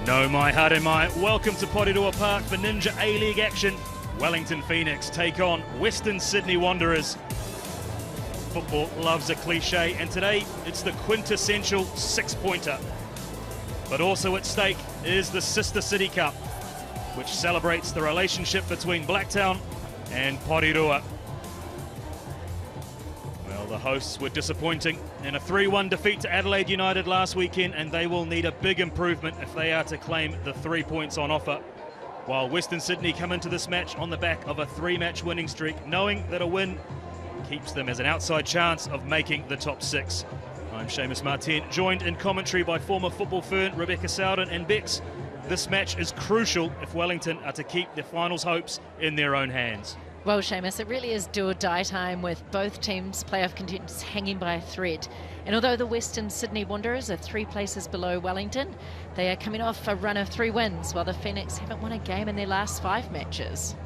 No mai haere mai. Welcome to Porirua Park for Ninja A-League action. Wellington Phoenix take on Western Sydney Wanderers. Football loves a cliche, and today it's the quintessential six-pointer. But also at stake is the Sister City Cup, which celebrates the relationship between Blacktown and Porirua. Well, the hosts were disappointing in a 3-1 defeat to Adelaide United last weekend, and they will need a big improvement if they are to claim the 3 points on offer. While Western Sydney come into this match on the back of a 3-match winning streak, knowing that a win keeps them as an outside chance of making the top 6. I'm Seamus Martin, joined in commentary by former football fern Rebecca Sowden and Bex. This match is crucial if Wellington are to keep their finals hopes in their own hands. Well, Seamus, it really is do or die time with both teams' playoff contenders hanging by a thread. And although the Western Sydney Wanderers are 3 places below Wellington, they are coming off a run of 3 wins, while the Phoenix haven't won a game in their last 5 matches.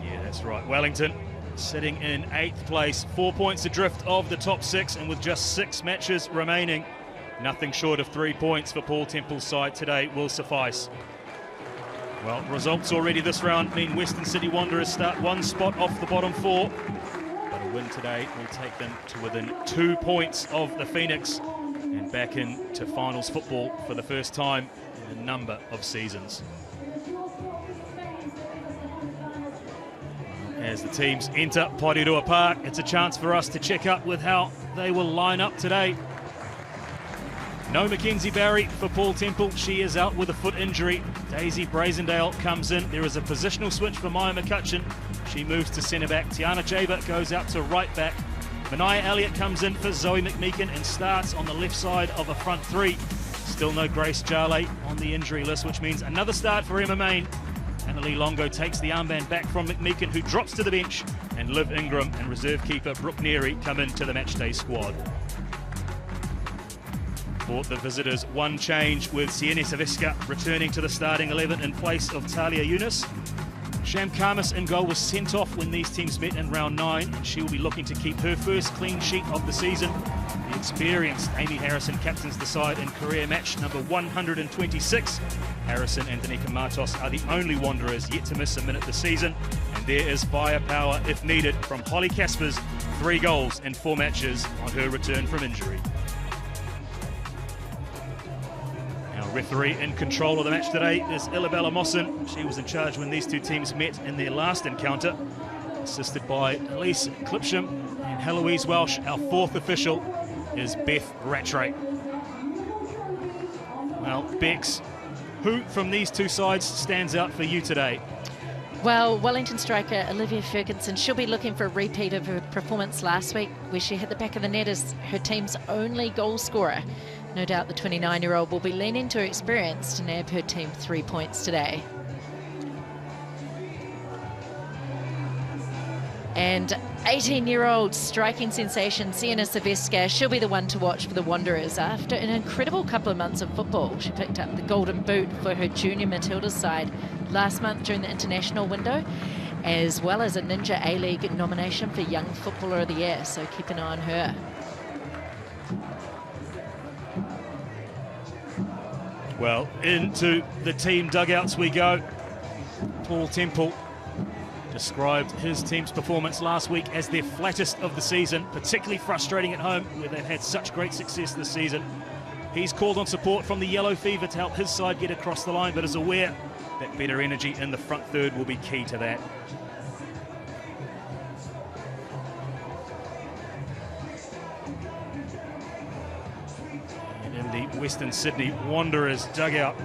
Yeah, that's right. Wellington sitting in 8th place, 4 points adrift of the top 6, and with just 6 matches remaining, nothing short of 3 points for Paul Temple's side today will suffice. Well, results already this round mean Western Sydney Wanderers start 1 spot off the bottom 4. But a win today will take them to within 2 points of the Phoenix and back into finals football for the first time in a number of seasons. As the teams enter Porirua Park, it's a chance for us to check up with how they will line up today. No Mackenzie Barry for Paul Temple. She is out with a foot injury. Daisy Brazendale comes in. There is a positional switch for Maya McCutcheon. She moves to centre back. Tiana Jaber goes out to right back. Manaya Elliott comes in for Zoe McMeekin and starts on the left side of a front 3. Still no Grace Jarley on the injury list, which means another start for Emma Main. Annalie Longo takes the armband back from McMeekin, who drops to the bench, and Liv Ingram and reserve keeper Brooke Neary come into the matchday squad. For the visitors, one change with Siene Saviska returning to the starting 11 in place of Talia Yunus. Sham Khamis in goal was sent off when these teams met in round 9, and she will be looking to keep her first clean sheet of the season. The experienced Amy Harrison captains the side in career match number 126. Harrison and Danica Matos are the only Wanderers yet to miss a minute this season, and there is firepower if needed from Holly Caspers, 3 goals in 4 matches on her return from injury. Referee in control of the match today is Illabella Mossin. She was in charge when these two teams met in their last encounter, assisted by Elise Clipsham and Heloise Welsh. Our 4th official is Beth Rattray. Well, Bex, who from these two sides stands out for you today? Well, Wellington striker Olivia Ferguson, she'll be looking for a repeat of her performance last week, where she hit the back of the net as her team's only goal scorer. No doubt the 29-year-old will be leaning to her experience to nab her team 3 points today. And 18-year-old striking sensation Siena Saviska, she'll be the one to watch for the Wanderers. After an incredible couple of months of football, she picked up the Golden Boot for her junior Matildas side last month during the international window, as well as a Ninja A-League nomination for Young Footballer of the Year, so keep an eye on her. Well, into the team dugouts we go. Paul Temple described his team's performance last week as their flattest of the season, particularly frustrating at home, where they've had such great success this season. He's called on support from the Yellow Fever to help his side get across the line, but is aware that better energy in the front third will be key to that. The Western Sydney Wanderers dugout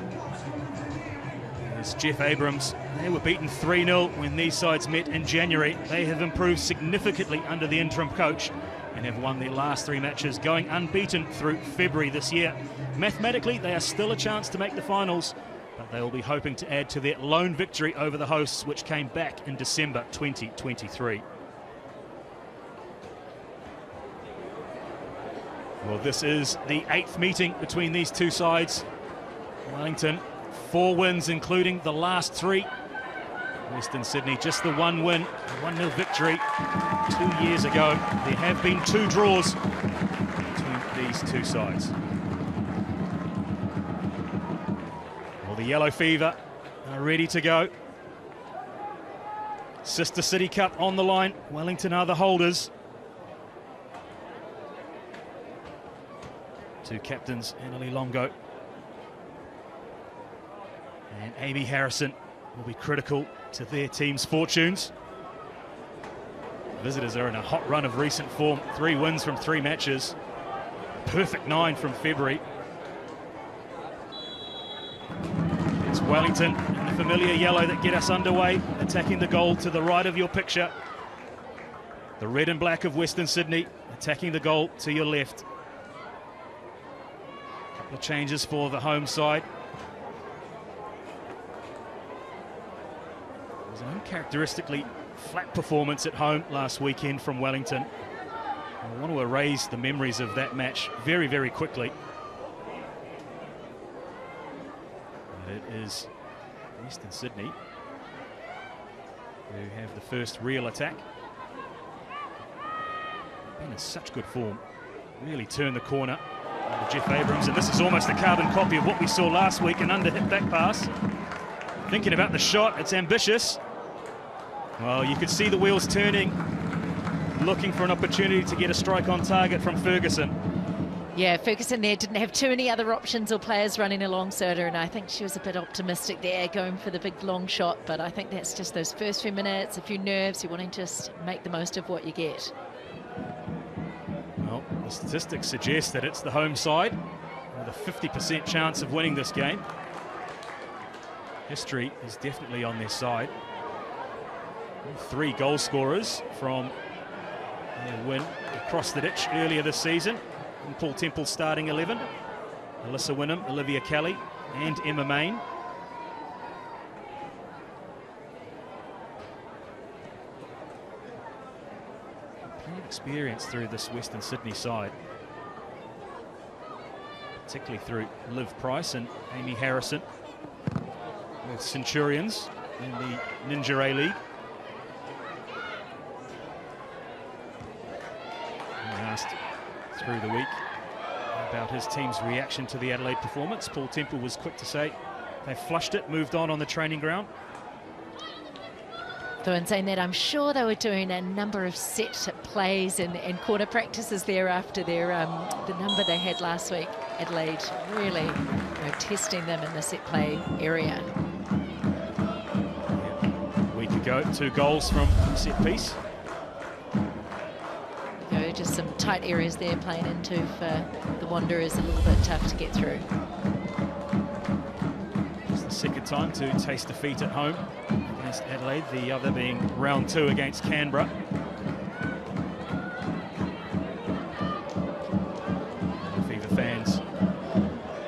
is Jeff Abrams. They were beaten 3-0 when these sides met in January. They have improved significantly under the interim coach and have won their last 3 matches, going unbeaten through February this year. Mathematically, they are still a chance to make the finals, but they will be hoping to add to their lone victory over the hosts, which came back in December 2023. Well, this is the 8th meeting between these two sides. Wellington, 4 wins, including the last 3. Western Sydney, just the 1 win, a 1-0 victory 2 years ago. There have been 2 draws between these two sides. the Yellow Fever are ready to go. Sister City Cup on the line. Wellington are the holders. Two captains, Annalie Longo and Amy Harrison, will be critical to their team's fortunes. Visitors are in a hot run of recent form. 3 wins from 3 matches. Perfect 9 from February. It's Wellington in the familiar yellow that get us underway, attacking the goal to the right of your picture. The red and black of Western Sydney attacking the goal to your left. Couple of changes for the home side. It was an uncharacteristically flat performance at home last weekend from Wellington. I want to erase the memories of that match very, very quickly. But it is Western Sydney who have the first real attack. Been in such good form. Really turned the corner under Jeff Abrams, and this is almost a carbon copy of what we saw last week, an under-hit back pass. Thinking about the shot, it's ambitious. Well, you could see the wheels turning, looking for an opportunity to get a strike on target from Ferguson. Yeah, Ferguson there didn't have too many other options or players running alongside her, and I think she was a bit optimistic there, going for the big long shot, but I think that's just those first few minutes, a few nerves, you're wanting to just make the most of what you get. Well, the statistics suggest that it's the home side with a 50% chance of winning this game. History is definitely on their side. 3 goal scorers from their win across the ditch earlier this season in Paul Temple's starting 11. Alyssa Wynnum, Olivia Kelly and Emma Main. Plenty of experience through this Western Sydney side, particularly through Liv Price and Amy Harrison with Centurions in the Ninja A-League. Asked through the week about his team's reaction to the Adelaide performance, Paul Temple was quick to say they flushed it, moved on the training ground. Though in saying that, I'm sure they were doing a number of set plays and corner practices there after their the number they had last week. Adelaide really testing them in the set play area. A week ago, 2 goals from set piece. Just some tight areas there playing into for the Wanderers, a little bit tough to get through. It's the second time to taste defeat at home against Adelaide, the other being round 2 against Canberra. Fever fans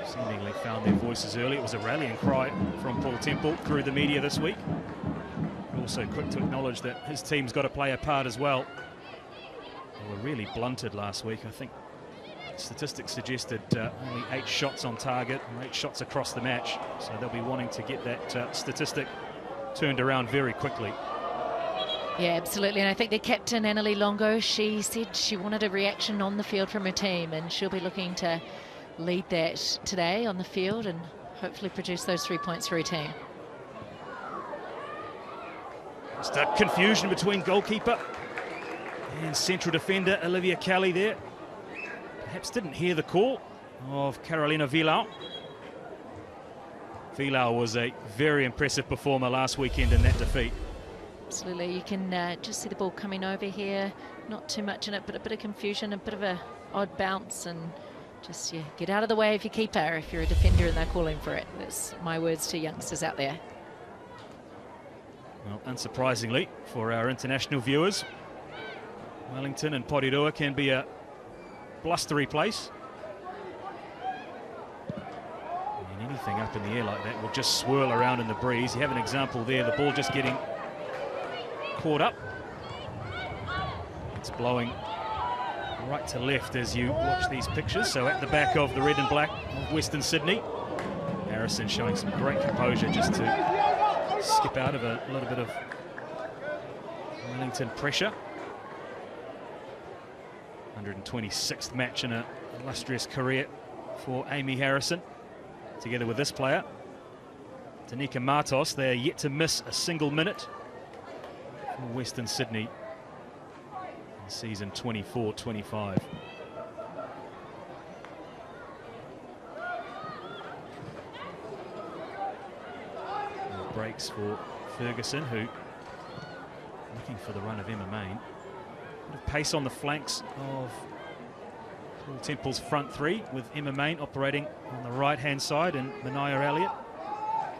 seemingly found their voices early. It was a rallying cry from Paul Temple through the media this week. Also quick to acknowledge that his team's got to play a part as well. They were really blunted last week. I think statistics suggested only 8 shots on target and 8 shots across the match. So they'll be wanting to get that statistic turned around very quickly. Yeah, absolutely. And I think the captain, Annalie Longo, she said she wanted a reaction on the field from her team, and she'll be looking to lead that today on the field and hopefully produce those 3 points for her team. Just a confusion between goalkeeper and central defender Olivia Kelly there. Perhaps didn't hear the call of Carolina Vilau. Vilau was a very impressive performer last weekend in that defeat. Absolutely, you can just see the ball coming over here. Not too much in it, but a bit of confusion, a bit of a odd bounce, and just get out of the way of your keeper if you're a defender and they're calling for it. That's my words to youngsters out there. Well, unsurprisingly for our international viewers, Wellington and Porirua can be a blustery place. And anything up in the air like that will just swirl around in the breeze. You have an example there, the ball just getting caught up. It's blowing right to left as you watch these pictures. So at the back of the red and black of Western Sydney, Harrison showing some great composure just to skip out of a little bit of Wellington pressure. 126th match in an illustrious career for Amy Harrison, together with this player. Danica Matos, they're yet to miss a single minute from Western Sydney in season 24-25. Breaks for Ferguson, who looking for the run of Emma Main. Bit of pace on the flanks of Paul Temple's front three, with Emma Main operating on the right-hand side and Mania Elliott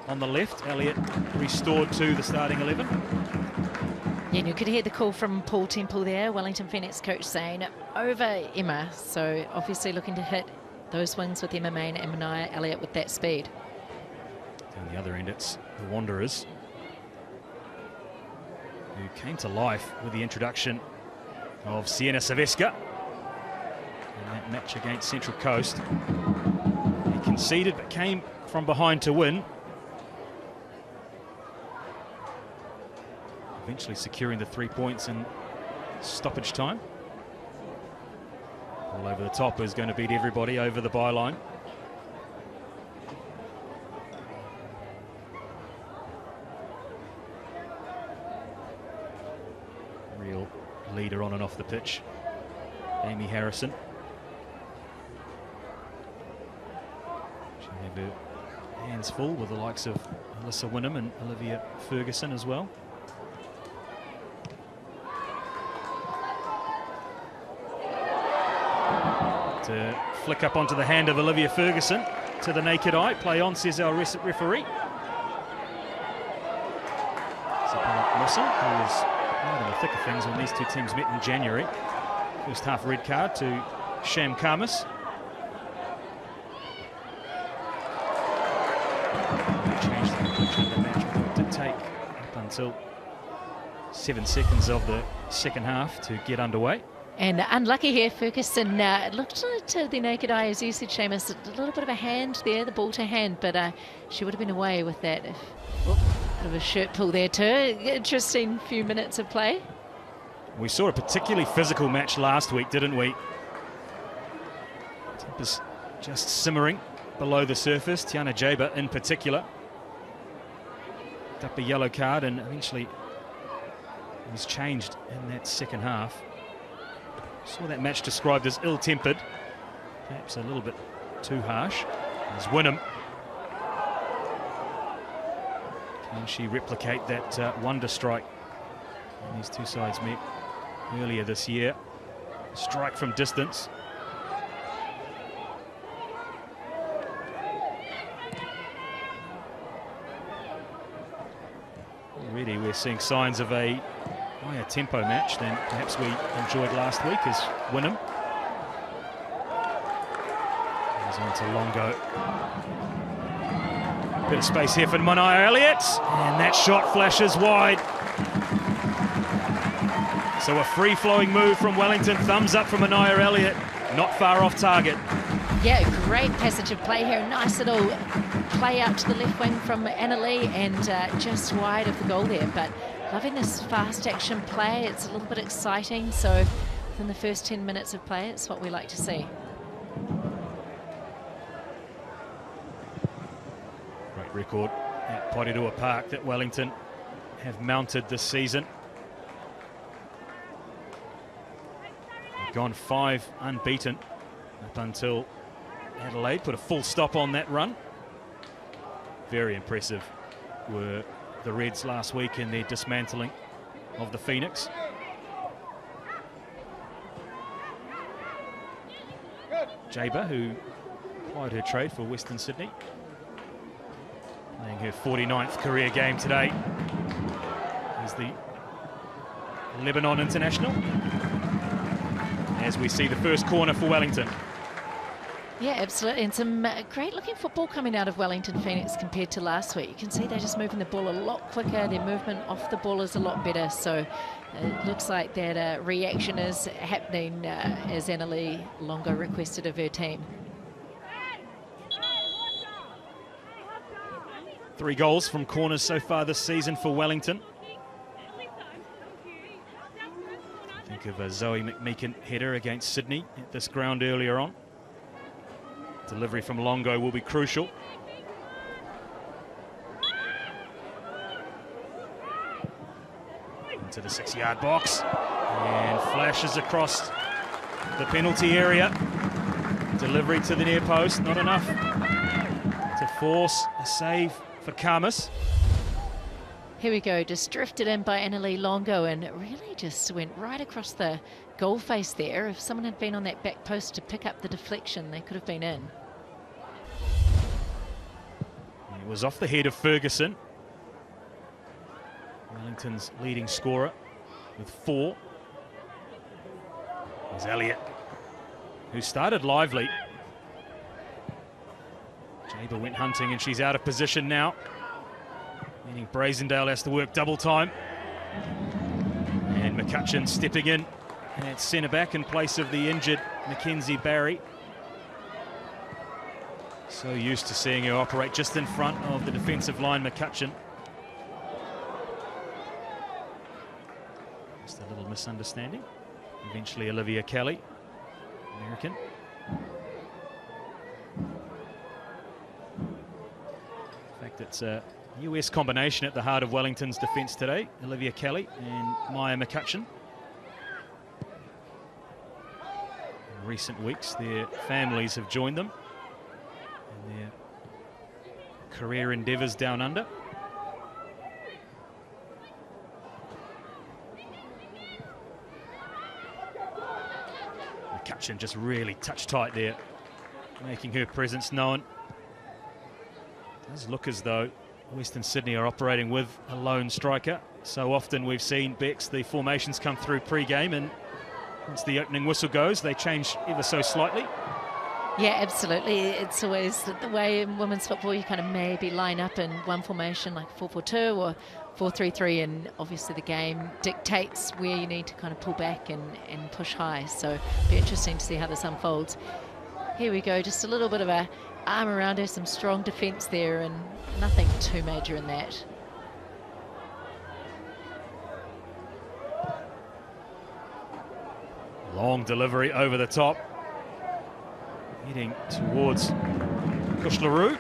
on the left. Elliott restored to the starting 11. Yeah, and you could hear the call from Paul Temple there, Wellington Phoenix coach, saying over Emma. So obviously looking to hit those wings with Emma Main and Mania Elliott with that speed. Down the other end, it's the Wanderers, who came to life with the introduction of Siena Saveska in that match against Central Coast. He conceded but came from behind to win, eventually securing the 3 points in stoppage time. All over the top is going to beat everybody over the byline. Real leader on and off the pitch, Amy Harrison. She had her hands full with the likes of Alyssa Wynnum and Olivia Ferguson as well. To flick up onto the hand of Olivia Ferguson to the naked eye. Play on, says our referee. Mossen, who was right in the thick of things when these two teams met in January. First half red card to Sham Khamis. Changed the complexion of the match, although it did take up until 7 seconds of the second half to get underway. And unlucky here, Ferguson looked to the naked eye, as you said, Seamus, a little bit of a hand there, the ball to hand, but she would have been away with that. Bit of a shirt pull there too. Interesting few minutes of play. We saw a particularly physical match last week, didn't we? Tempers just simmering below the surface. Tiana Jaber in particular picked up a yellow card and eventually was changed in that second half. Saw that match described as ill-tempered, perhaps a little bit too harsh. As Wynnum, can she replicate that wonder strike when these two sides met earlier this year? Strike from distance. Already we're seeing signs of a higher tempo match than perhaps we enjoyed last week, as Wynnum goes on to Longo. Bit of space here for Mania Elliott, and that shot flashes wide. So a free-flowing move from Wellington. Thumbs up from Mania Elliott, not far off target. Yeah, great passage of play here. Nice little play out to the left wing from Anna Lee, and just wide of the goal there. But loving this fast action play. It's a little bit exciting. So within the first 10 minutes of play, it's what we like to see. Great record at Porirua Park that Wellington have mounted this season. They've gone 5 unbeaten up until Adelaide put a full stop on that run. Very impressive were the Reds last week in their dismantling of the Phoenix. Jaber, who plied her trade for Western Sydney, playing her 49th career game today as the Lebanon international. As we see the first corner for Wellington. Yeah, absolutely. And some great looking football coming out of Wellington Phoenix compared to last week. You can see they're just moving the ball a lot quicker. Their movement off the ball is a lot better. So it looks like that reaction is happening as Annalie Longo requested of her team. 3 goals from corners so far this season for Wellington. Think of a Zoe McMeekin header against Sydney at this ground earlier on. Delivery from Longo will be crucial. into the 6-yard box and flashes across the penalty area. Delivery to the near post, not enough to force a save for Kamas. Here we go, just drifted in by Annalie Longo and it really just went right across the goal face there. If someone had been on that back post to pick up the deflection, they could have been in. It was off the head of Ferguson. Wellington's leading scorer with 4. There's Elliott, who started lively. Jaber went hunting and she's out of position now, meaning Brazendale has to work double time. And McCutcheon stepping in at centre back in place of the injured Mackenzie Barry. So used to seeing her operate just in front of the defensive line, McCutcheon. Just a little misunderstanding. Eventually Olivia Kelly, American. In fact, it's a US combination at the heart of Wellington's defence today. Olivia Kelly and Maya McCutcheon. In recent weeks, their families have joined them in their career endeavours down under. McCutcheon just really touch tight there, making her presence known. It does look as though Western Sydney are operating with a lone striker. So often we've seen, Bex, the formations come through pre-game, and once the opening whistle goes, they change ever so slightly. Yeah, absolutely. It's always the way in women's football you kind of maybe line up in one formation like 4-4-2 or 4-3-3, and obviously the game dictates where you need to kind of pull back and push high. So it'll be interesting to see how this unfolds. Here we go, just a little bit of a arm around her, some strong defence there, and nothing too major in that. Long delivery over the top, heading towards Kushlaroo.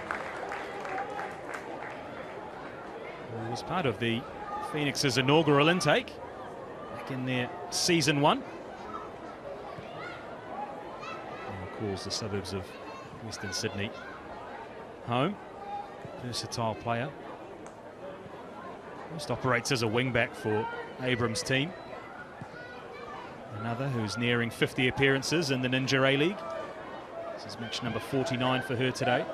It was part of the Phoenix's inaugural intake back in their season 1. And calls the suburbs of Western Sydney home. Versatile player. Just operates as a wing-back for Abrams' team. Another who's nearing 50 appearances in the Ninja A-League. This is match number 49 for her today.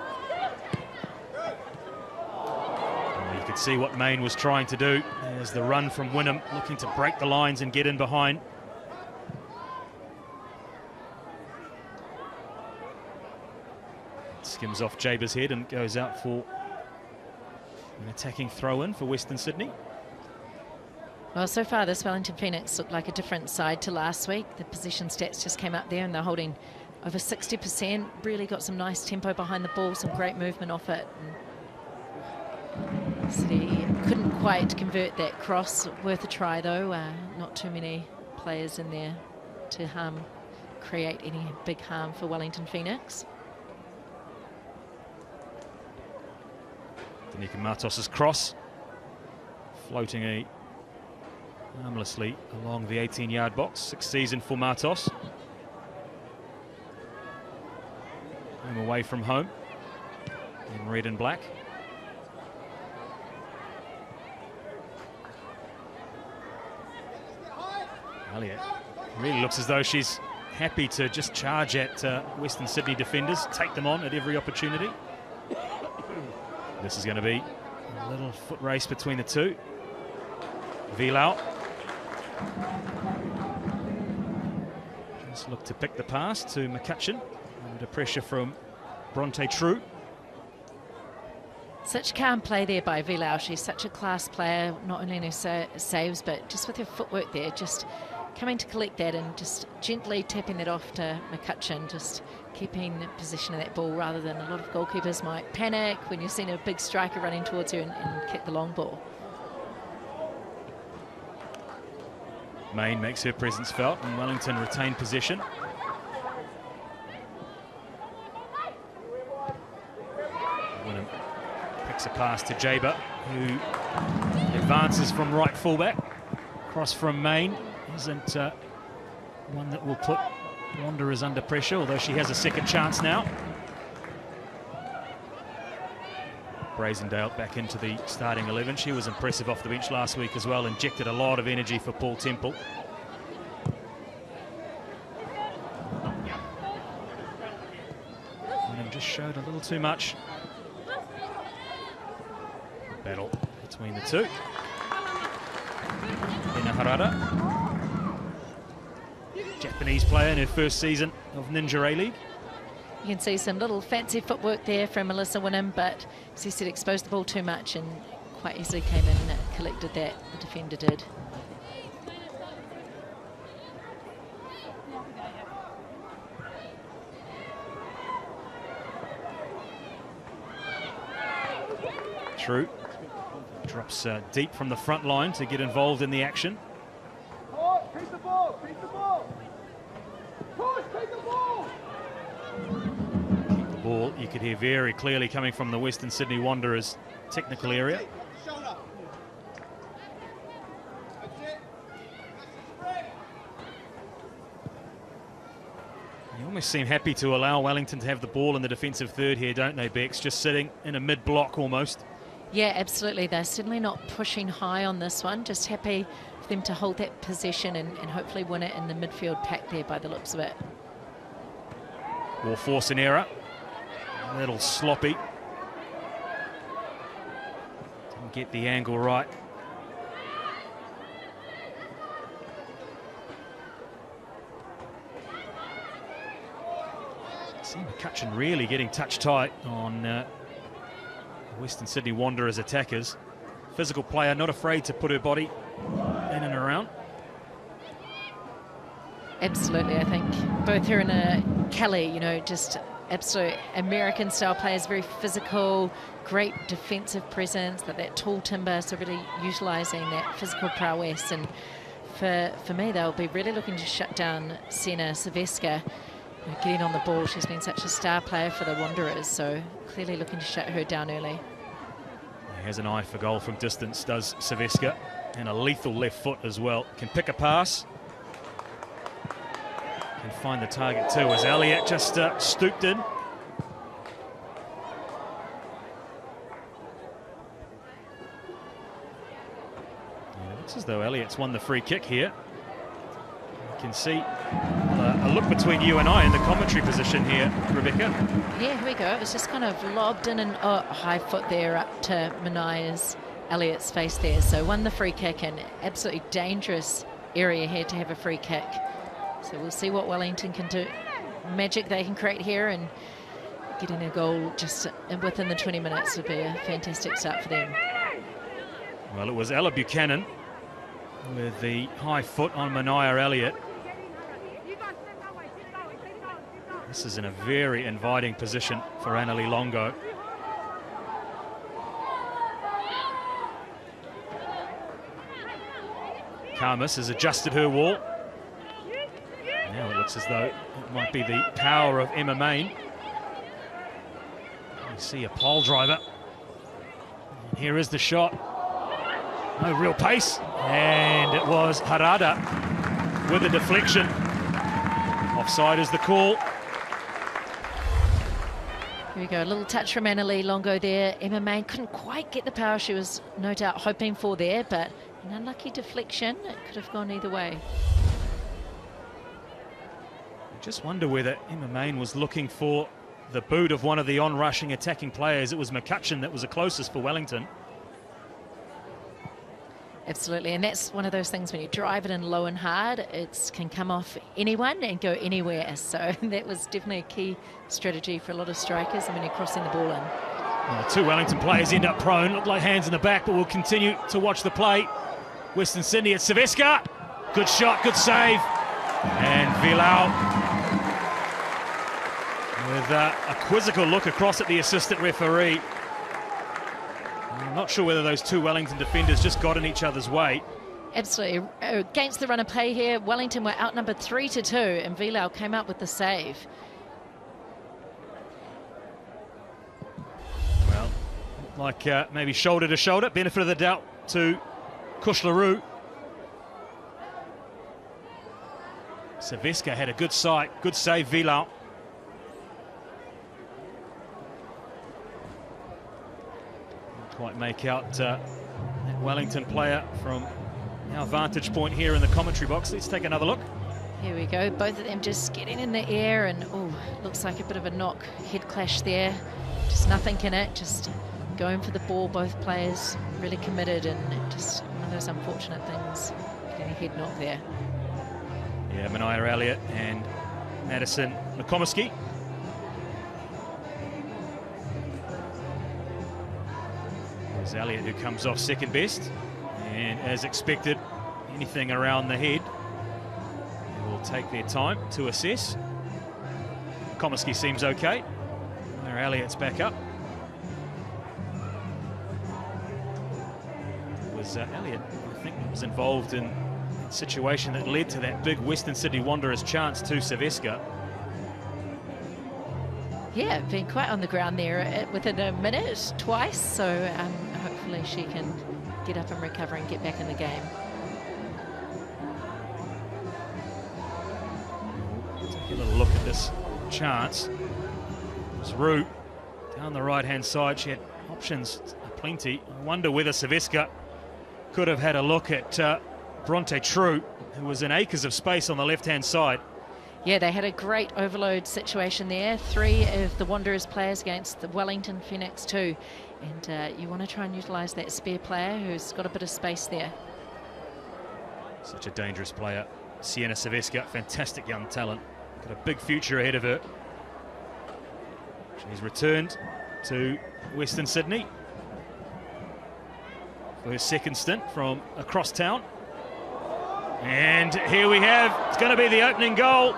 And you could see what Maine was trying to do. There's the run from Wynnum, looking to break the lines and get in behind. Skims off Jaber's head and goes out for an attacking throw-in for Western Sydney. Well, so far this Wellington Phoenix looked like a different side to last week. The possession stats just came up there and they're holding over 60%. Really got some nice tempo behind the ball, some great movement off it. And City couldn't quite convert that cross. Worth a try though. Not too many players in there to create any big harm for Wellington Phoenix. Danica Matos' cross, floating harmlessly along the 18-yard box. 6th season for Matos. Home away from home in red and black. Elliott really looks as though she's happy to just charge at Western Sydney defenders, take them on at every opportunity. This is going to be a little foot race between the two. Vilau just look to pick the pass to McCutcheon under pressure from Bronte True. Such calm play there by Vilau. She's such a class player, not only in her saves, but just with her footwork there, just coming to collect that and just gently tapping that off to McCutcheon, just keeping possession of that ball rather than a lot of goalkeepers might panic when you've seen a big striker running towards her and kick the long ball. Maine makes her presence felt and Wellington retain possession. Wynnum picks a pass to Jaber, who advances from right fullback. Cross from Main isn't one that will put Wanderers under pressure, although she has a second chance now. Brazendale back into the starting 11. She was impressive off the bench last week as well, injected a lot of energy for Paul Temple. And just showed a little too much. Battle between the two. Ina Harada, Japanese player in her first season of Ninja A-League. You can see some little fancy footwork there from Melissa Winham, but as he said, exposed the ball too much and quite easily came in and collected that, the defender did. True. Drops deep from the front line to get involved in the action. Keep the ball, keep the ball. Push, take the ball. Keep the ball, you could hear very clearly coming from the Western Sydney Wanderers technical area. Shoulder. That's it. You almost seem happy to allow Wellington to have the ball in the defensive third here, don't they, Bex? Just sitting in a mid-block almost. Yeah, absolutely. They're certainly not pushing high on this one. Just happy for them to hold that possession and hopefully win it in the midfield pack there by the looks of it. Will force an error. A little sloppy. Didn't get the angle right. See McCutcheon really getting touch tight on Western Sydney Wanderers attackers. Physical player, not afraid to put her body in and around. Absolutely, I think both her and Kelly, you know, just absolute American style players, very physical, great defensive presence, that tall timber, so really utilising that physical prowess. And for me, they'll be really looking to shut down Sienna Silvestre. Getting on the ball, she's been such a star player for the Wanderers, so clearly looking to shut her down early. He has an eye for goal from distance, does Silvestre, and a lethal left foot as well. Can pick a pass. Can find the target too, as Elliott just stooped in. Yeah, it looks as though Elliott's won the free kick here. You can see a look between you and I in the commentary position here, Rebecca. Yeah, here we go. It was just kind of lobbed in and high foot there up to Manaya's Elliott's face there. So won the free kick, and absolutely dangerous area here to have a free kick. So we'll see what Wellington can do. Magic they can create here, and getting a goal just within the 20 minutes would be a fantastic start for them. Well, it was Ella Buchanan with the high foot on Manaya Elliott. This is in a very inviting position for Annalie Longo. Karmas has adjusted her wall. Now it looks as though it might be the power of Emma Main. You see a pole driver. And here is the shot. No real pace. And it was Harada with a deflection. Offside is the call. Here we go, a little touch from Annalie Longo there. Emma Main couldn't quite get the power she was no doubt hoping for there, but an unlucky deflection. It could have gone either way. I just wonder whether Emma Main was looking for the boot of one of the on-rushing attacking players. It was McCutcheon that was the closest for Wellington. Absolutely, and that's one of those things when you drive it in low and hard, it can come off anyone and go anywhere. So that was definitely a key strategy for a lot of strikers, and when you're crossing the ball in. Well, two Wellington players end up prone, look like hands in the back, but we'll continue to watch the play. Western Sydney at Silvestre. Good shot, good save. And Vilau with a quizzical look across at the assistant referee. I'm not sure whether those two Wellington defenders just got in each other's way. Absolutely. Against the run of play here, Wellington were outnumbered 3-2, and Vilau came up with the save. Well, like maybe shoulder to shoulder, benefit of the doubt to Kush LaRue. Saviska had a good sight, good save, Vila. Didn't quite make out that Wellington player from our vantage point here in the commentary box. Let's take another look. Here we go, both of them just getting in the air, and oh, looks like a bit of a knock, head clash there. Just nothing in it, just going for the ball, both players really committed, and just one of those unfortunate things, getting a head knock there. Yeah, Mania Elliott and Madison Nokomiski. There's Elliott, who comes off second best, and as expected, anything around the head will take their time to assess. Nokomiski seems okay. Mania Elliott's back up. It was Elliott, I think, was involved in a situation that led to that big Western Sydney Wanderers chance to Saviska. Yeah, been quite on the ground there within a minute, twice, so hopefully she can get up and recover and get back in the game. Take a little look at this chance. It was Root down the right-hand side. She had options plenty. I wonder whether Saviska could have had a look at Bronte True, who was in acres of space on the left-hand side. Yeah, they had a great overload situation there. 3 of the Wanderers players against the Wellington Phoenix 2. And you want to try and utilise that spare player who's got a bit of space there. Such a dangerous player. Sienna Saviska, fantastic young talent. Got a big future ahead of her. She's returned to Western Sydney for her second stint from across town. And here we have, it's going to be the opening goal.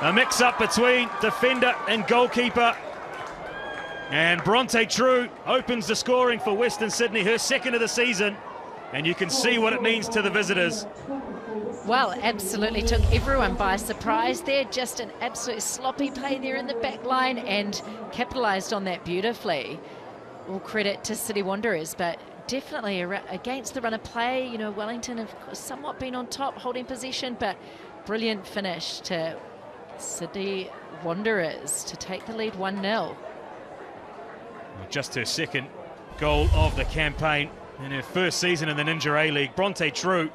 A mix-up between defender and goalkeeper. And Bronte True opens the scoring for Western Sydney, her second of the season. And you can see what it means to the visitors. Well, absolutely took everyone by surprise there. Just an absolute sloppy play there in the back line, and capitalised on that beautifully. All credit to City Wanderers, but definitely against the run of play. You know, Wellington have somewhat been on top, holding possession, but brilliant finish to City Wanderers to take the lead 1-0. Just her second goal of the campaign in her first season in the Ninja A-League. Bronte True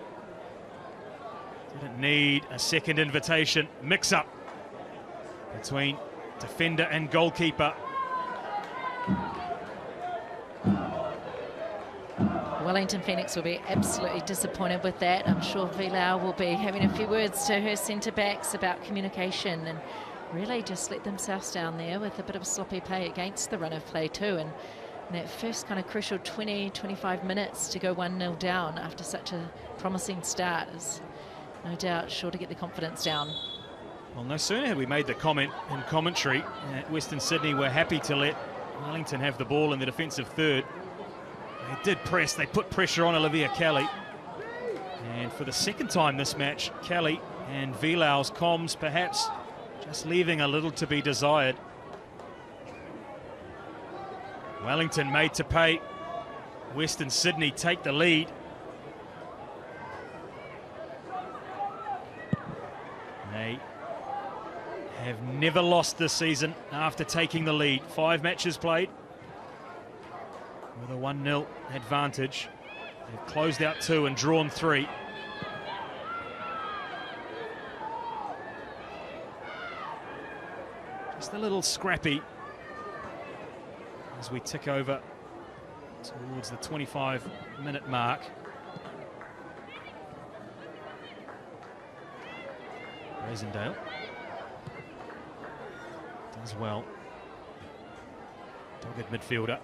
didn't need a second invitation. Mix-up between defender and goalkeeper. Wellington Phoenix will be absolutely disappointed with that. I'm sure Vilau will be having a few words to her centre-backs about communication, and really just let themselves down there with a bit of sloppy play against the run of play too. And in that first kind of crucial 20-25 minutes to go 1-0 down after such a promising start is no doubt sure to get the confidence down. Well, no sooner had we made the comment in commentary that Western Sydney were happy to let Wellington have the ball in the defensive third. They did press, they put pressure on Olivia Kelly. And for the second time this match, Kelly and Vilau's comms perhaps just leaving a little to be desired. Wellington made to pay. Western Sydney take the lead. They have never lost this season after taking the lead. 5 matches played with a 1-0 advantage. They've closed out 2 and drawn 3. Just a little scrappy as we tick over towards the 25-minute mark. Rosendale does well. Dogged midfielder.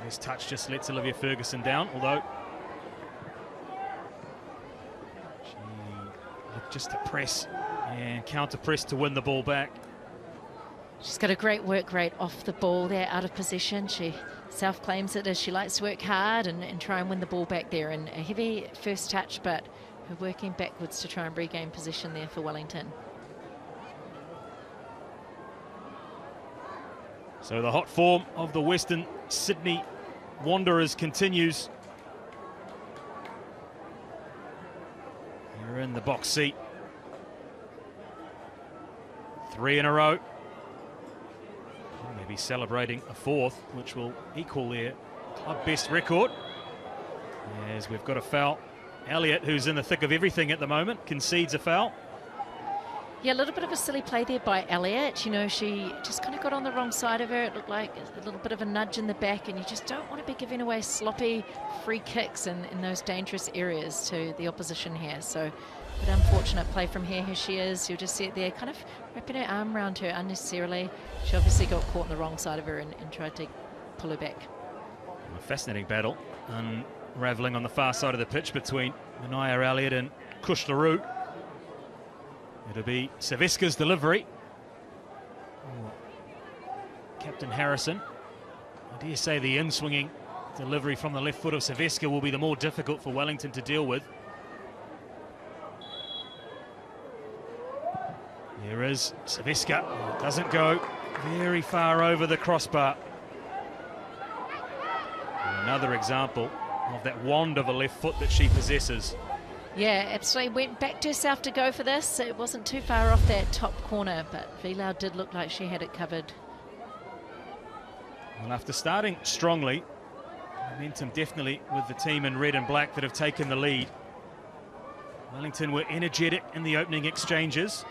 His touch just lets Olivia Ferguson down, although she looked just to press and counter-press to win the ball back. She's got a great work rate off the ball there, out of position. She self-claims it as she likes to work hard and try and win the ball back there. And a heavy first touch, but her working backwards to try and regain position there for Wellington. So the hot form of the Western Sydney Wanderers continues. They're in in the box seat. 3 in a row. Maybe celebrating a 4th, which will equal their club best record. As we've got a foul. Elliott, who's in the thick of everything at the moment, concedes a foul. Yeah, a little bit of a silly play there by Elliott. You know, she just kind of got on the wrong side of her. It looked like a little bit of a nudge in the back, and you just don't want to be giving away sloppy free kicks in those dangerous areas to the opposition here. So, but unfortunate play from here she is. You'll just see it there, kind of wrapping her arm around her unnecessarily. She obviously got caught on the wrong side of her and tried to pull her back. A fascinating battle, unravelling on the far side of the pitch between Manaya Elliott and Kush LaRue. It'll be Saveska's delivery. Captain Harrison. I dare say the in-swinging delivery from the left foot of Saveska will be the more difficult for Wellington to deal with. Here is Saveska. Doesn't go very far over the crossbar. And another example of that wand of a left foot that she possesses. Yeah, absolutely. Went back to herself to go for this. It wasn't too far off that top corner, but Vilau did look like she had it covered. Well, after starting strongly, momentum definitely with the team in red and black that have taken the lead. Wellington were energetic in the opening exchanges.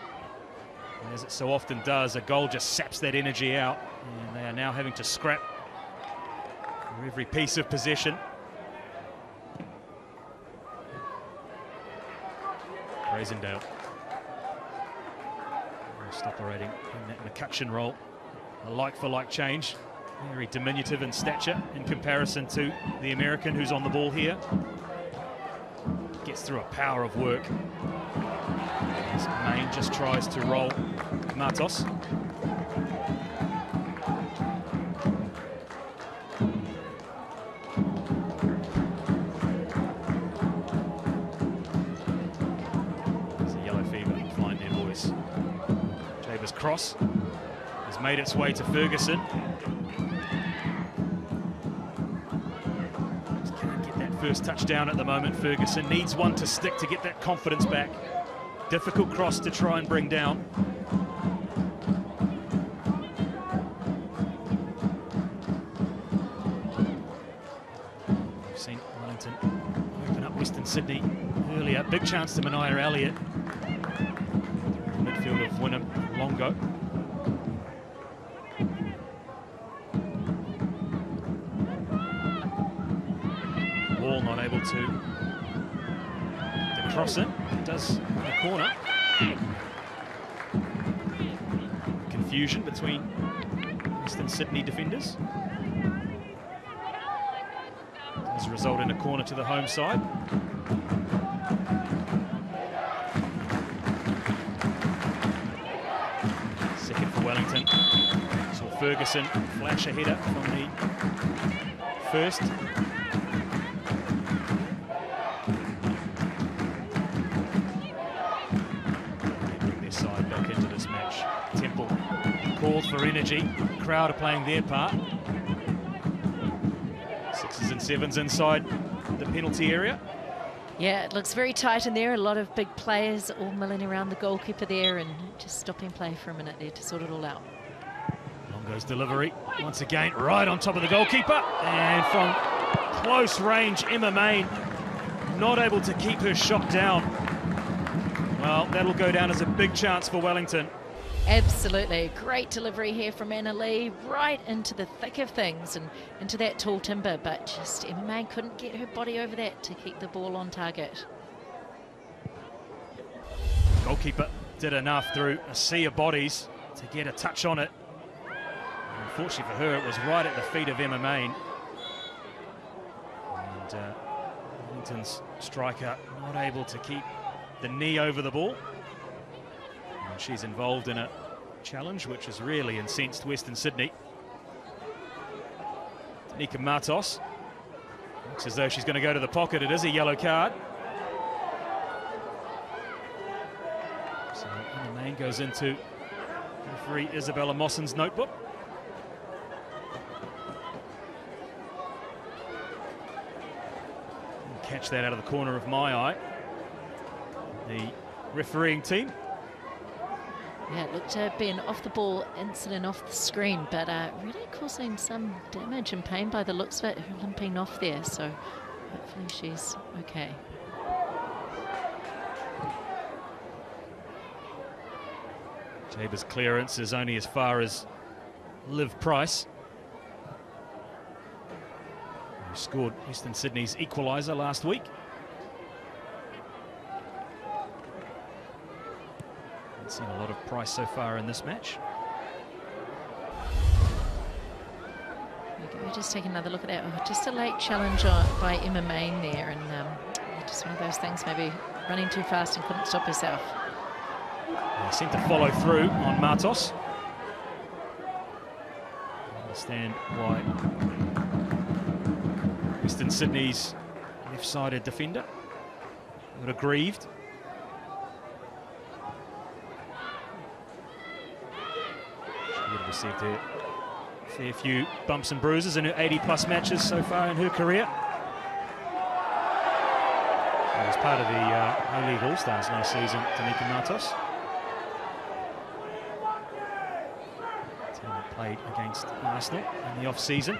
And as it so often does, a goal just saps that energy out, and they are now having to scrap for every piece of possession. Brazendale just operating in that McCutcheon role. A like-for-like change. Very diminutive in stature in comparison to the American who's on the ball here. Gets through a power of work. As Main just tries to roll Matos. Cross has made its way to Ferguson. Just can't get that first touchdown at the moment. Ferguson needs one to stick to get that confidence back. Difficult cross to try and bring down. We've seen Wellington open up Western Sydney earlier. Big chance to Manaya Elliott. Midfield of Wynnum Longo. Wall not able to cross it. It does in the corner. Confusion between Western Sydney defenders. Does result in a corner to the home side. Wellington. Saw Ferguson flash a header from the first. Bring their side back into this match. Temple called for energy. The crowd are playing their part. 6s and 7s inside the penalty area. Yeah, it looks very tight in there. A lot of big players all milling around the goalkeeper there and just stopping play for a minute there to sort it all out. Longo's delivery, once again, right on top of the goalkeeper. And from close range, Emma Main not able to keep her shot down. Well, that'll go down as a big chance for Wellington. Absolutely. Great delivery here from Anna Lee, right into the thick of things and into that tall timber, but just Emma Main couldn't get her body over that to keep the ball on target. Goalkeeper did enough through a sea of bodies to get a touch on it. Unfortunately for her, it was right at the feet of Emma Main. And Wellington's striker not able to keep the knee over the ball. And she's involved in a challenge which has really incensed Western Sydney. Nika Matos looks as though she's going to go to the pocket. It is a yellow card. So Emma Main goes into referee Isabella Mosson's notebook. Catch that out of the corner of my eye. the refereeing team. Yeah, it looked to be an off-the-ball incident off the screen, but really causing some damage and pain by the looks of it, her limping off there, so hopefully she's okay. Jaber's clearance is only as far as Liv Price, who scored Western Sydney's equaliser last week. Haven't seen a lot of Price so far in this match. We're just taking another look at that. Oh, just a late challenge by Emma Main there, and just one of those things, maybe running too fast and couldn't stop herself. They seem to follow through on Matos. I understand why Western Sydney's left-sided defender got aggrieved. She would have received a fair few bumps and bruises in her 80-plus matches so far in her career. She was part of the A-League All-Stars last season, Danica Matos. Team that played against Arsenal in the off-season.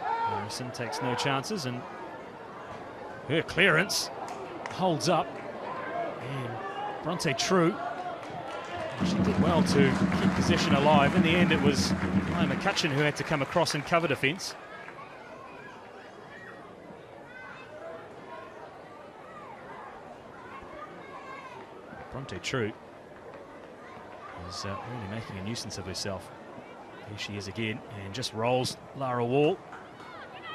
Harrison takes no chances, and her clearance holds up. And Bronte True, she did well to keep possession alive. In the end, it was Ryan McCutcheon who had to come across and cover defence. Bronte True is really making a nuisance of herself. Here she is again, and just rolls Lara Wall.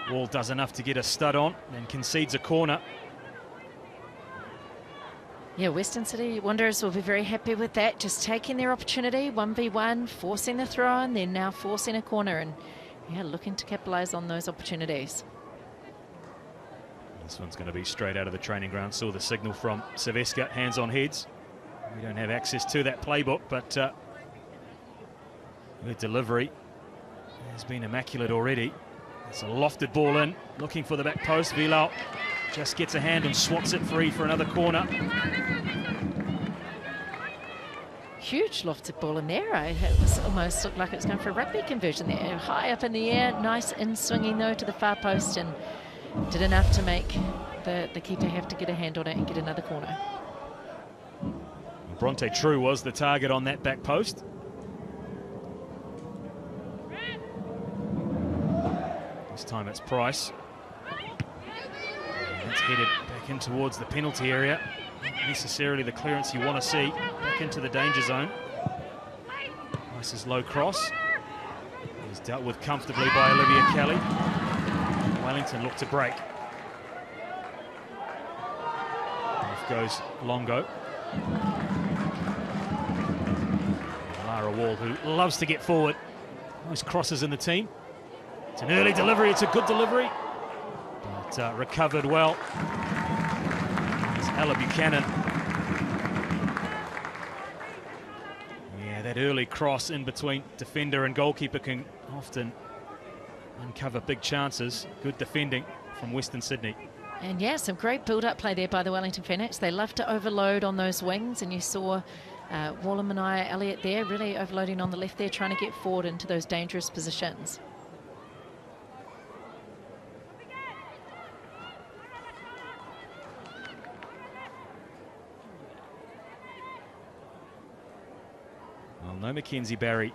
Wall does enough to get a stud on, then concedes a corner. Yeah, Western City Wanderers will be very happy with that, just taking their opportunity, 1v1, forcing the throw in, then now forcing a corner, and yeah, looking to capitalise on those opportunities. This one's going to be straight out of the training ground. Saw the signal from Saveska, hands on heads. We don't have access to that playbook, but her delivery has been immaculate already. It's a lofted ball in, looking for the back post. Vilau just gets a hand and swats it free for another corner. Huge lofted ball in there. It was almost looked like it was going for a rugby conversion there. High up in the air, nice in-swinging though to the far post, and did enough to make the keeper have to get a hand on it and get another corner. Bronte True was the target on that back post. This time it's Price. And it's headed back in towards the penalty area. Not necessarily the clearance you want to see. Back into the danger zone. Price's low cross. It was dealt with comfortably by Olivia Kelly. Wellington looked to break. Off goes Longo. Lara Wall, who loves to get forward. Most crosses in the team. It's an early delivery, it's a good delivery. But recovered well. It's Ella Buchanan. Yeah, that early cross in between defender and goalkeeper can often uncover big chances. Good defending from Western Sydney. And yeah, some great build-up play there by the Wellington Phoenix. They love to overload on those wings, and you saw Walamanaya Elliott there really overloading on the left there, trying to get forward into those dangerous positions. Well, no Mackenzie Barry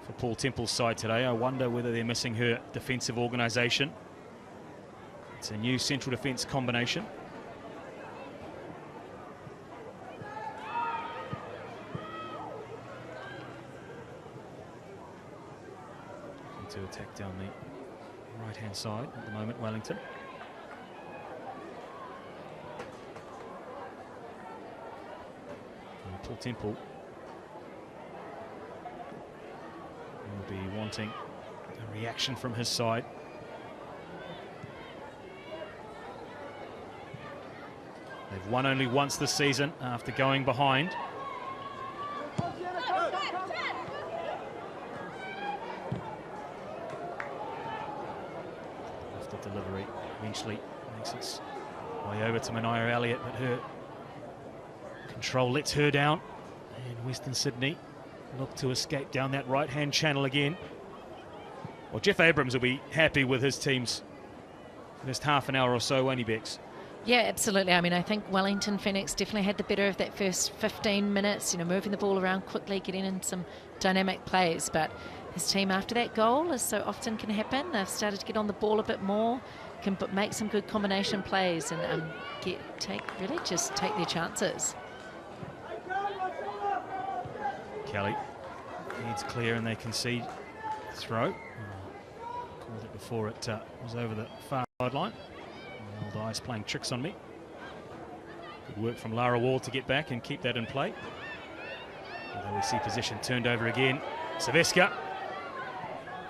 for Paul Temple's side today. I wonder whether they're missing her defensive organisation. It's a new central defence combination. To attack down the right-hand side at the moment, Wellington. And Paul Temple will be wanting a reaction from his side. They've won only once this season after going behind. Off the delivery eventually makes its Way over to Mania Elliott, but her control lets her down. And Western Sydney look to escape down that right-hand channel again. Well, Jeff Abrams will be happy with his team's first half an hour or so, won't he, Bex? Yeah, absolutely. I mean, I think Wellington Phoenix definitely had the better of that first 15 minutes, you know, moving the ball around quickly, getting in some dynamic plays. But his team, after that goal, as so often can happen, they've started to get on the ball a bit more, can make some good combination plays and really just take their chances. Kelly heads clear and they concede throw. Called it before it was over the far sideline. The old eyes playing tricks on me. Good work from Lara Wall to get back and keep that in play. Although we see possession turned over again. Saveska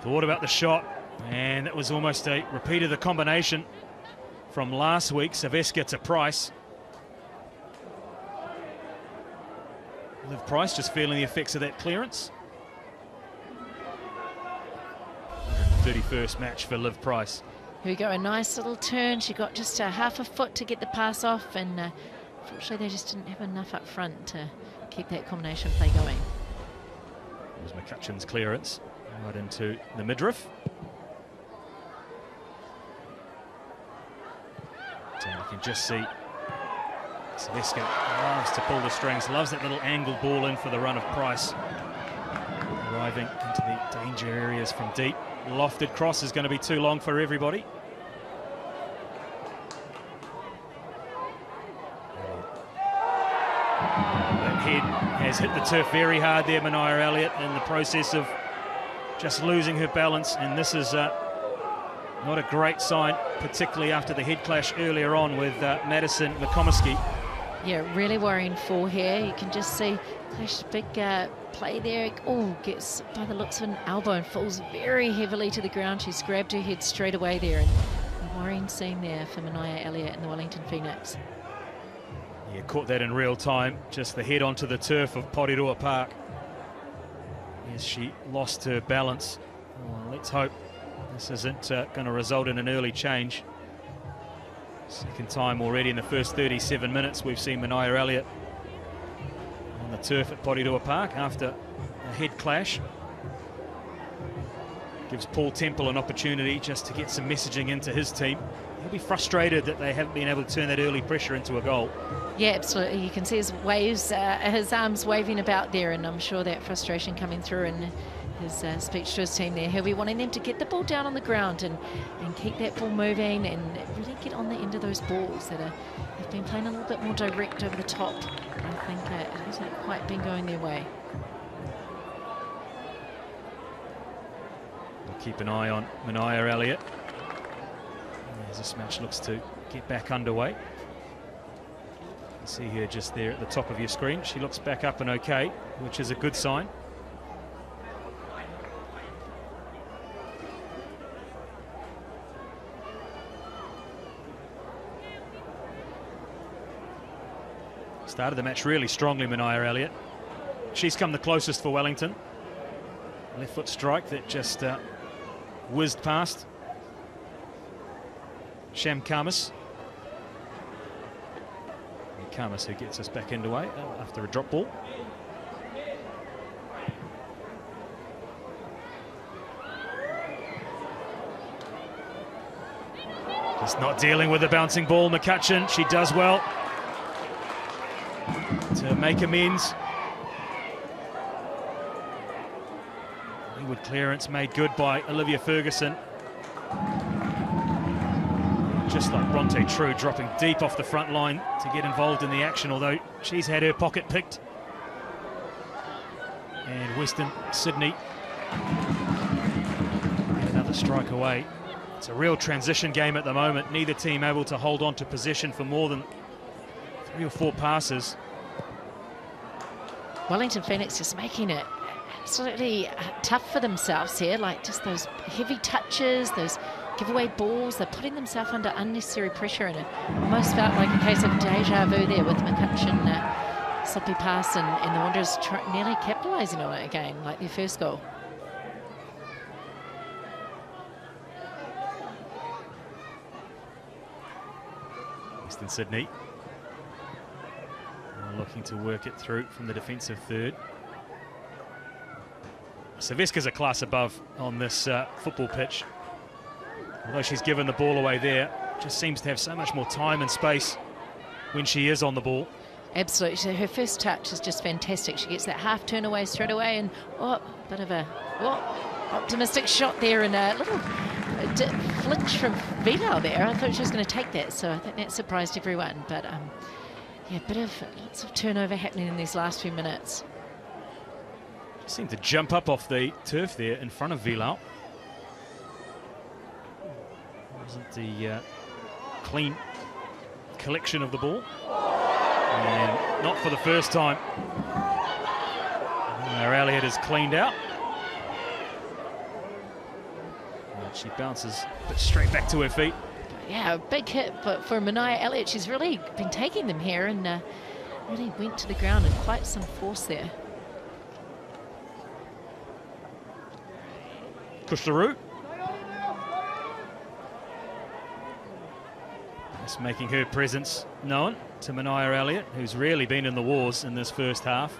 thought about the shot, and that was almost a repeat of the combination from last week. Saveska to Price. Liv Price just feeling the effects of that clearance. 31st match for Liv Price. Here we go, a nice little turn. She got just half a foot to get the pass off, and unfortunately they just didn't have enough up front to keep that combination play going. It was McCutcheon's clearance right into the midriff. So you can just see Saveska loves to pull the strings, loves that little angled ball in for the run of Price. Arriving into the danger areas from deep. Lofted cross is going to be too long for everybody. That head has hit the turf very hard there, Mania Elliott, in the process of just losing her balance, and this is not a great sign, particularly after the head clash earlier on with Madison McComiskey. Yeah, really worrying for her. You can just see Clash's big play there. Oh, gets by the looks of an elbow and falls very heavily to the ground. She's grabbed her head straight away there, and a worrying scene there for Mania Elliott and the Wellington Phoenix. Yeah, caught that in real time. Just the head onto the turf of Porirua Park. Yes, she lost her balance. Well, let's hope this isn't going to result in an early change. Second time already in the first 37 minutes we've seen Mania Elliott on the turf at Porirua Park after a head clash. Gives Paul Temple an opportunity just to get some messaging into his team. He'll be frustrated that they haven't been able to turn that early pressure into a goal. Yeah, absolutely. You can see his waves, his arms waving about there, and I'm sure that frustration coming through in his speech to his team there. He'll be wanting them to get the ball down on the ground and keep that ball moving and really get on the end of those balls that have been playing a little bit more direct over the top. I think it hasn't quite been going their way. We'll keep an eye on Mania Elliott as this match looks to get back underway. You see her just there at the top of your screen. She looks back up and okay, which is a good sign. Started the match really strongly, Mania Elliott. She's come the closest for Wellington. Left foot strike that just whizzed past Sham Kamas. Kamas who gets us back underway after a drop ball. Just not dealing with the bouncing ball. McCutcheon, she does well to make amends. Leeward clearance made good by Olivia Ferguson. Just like Bronte True dropping deep off the front line to get involved in the action, although she's had her pocket picked. And Western Sydney get another strike away. It's a real transition game at the moment. Neither team able to hold on to possession for more than 3 or 4 passes. Wellington Phoenix just making it absolutely tough for themselves here, like just those heavy touches, those giveaway balls. They're putting themselves under unnecessary pressure, and it almost felt like a case of deja vu there with McCutcheon sloppy pass and the Wanderers nearly capitalising on it again, like their first goal. Western Sydney. Looking to work it through from the defensive third. Saveska's a class above on this football pitch. Although she's given the ball away there, just seems to have so much more time and space when she is on the ball. Absolutely. Her first touch is just fantastic. She gets that half turn away straight away, and bit of a optimistic shot there, and a little flinch from Vila there. I thought she was going to take that, so I think that surprised everyone. But yeah, lots of turnover happening in these last few minutes. Just seemed to jump up off the turf there in front of Vila. Wasn't the clean collection of the ball. And not for the first time. Our Elliott is cleaned out. And she bounces but straight back to her feet. Yeah, a big hit for Mania Elliott. She's really been taking them here and really went to the ground in quite some force there. Kushlaru. Just making her presence known to Mania Elliott, who's really been in the wars in this first half.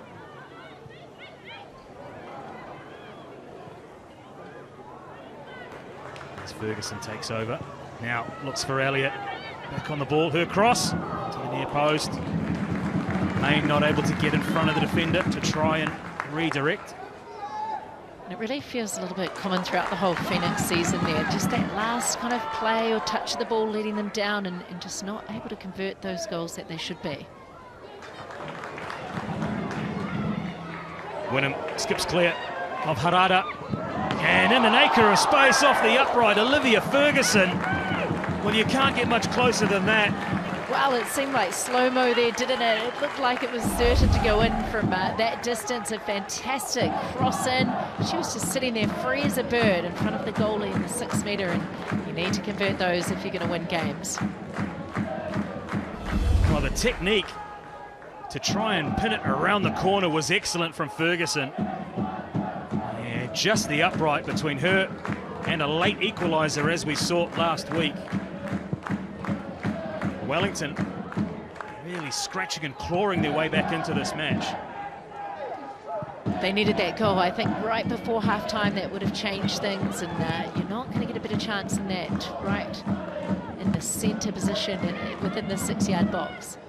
As Ferguson takes over. Now looks for Elliott. Back on the ball. Her cross to the near post. Main not able to get in front of the defender to try and redirect. And it really feels a little bit common throughout the whole Phoenix season there. Just that last kind of play or touch of the ball letting them down and just not able to convert those goals that they should be. Wynnum skips clear of Harada. And in an acre of space off the upright, Olivia Ferguson. Well, you can't get much closer than that. Well, it seemed like slow-mo there, didn't it? It looked like it was certain to go in from that distance. A fantastic cross-in. She was just sitting there free as a bird in front of the goalie in the 6 metre, and you need to convert those if you're going to win games. Well, the technique to try and pin it around the corner was excellent from Ferguson. Yeah, just the upright between her and a late equaliser, as we saw last week. Wellington really scratching and clawing their way back into this match. They needed that goal, I think, right before half-time. That would have changed things, and you're not going to get a better chance than that right in the centre position within the 6-yard box.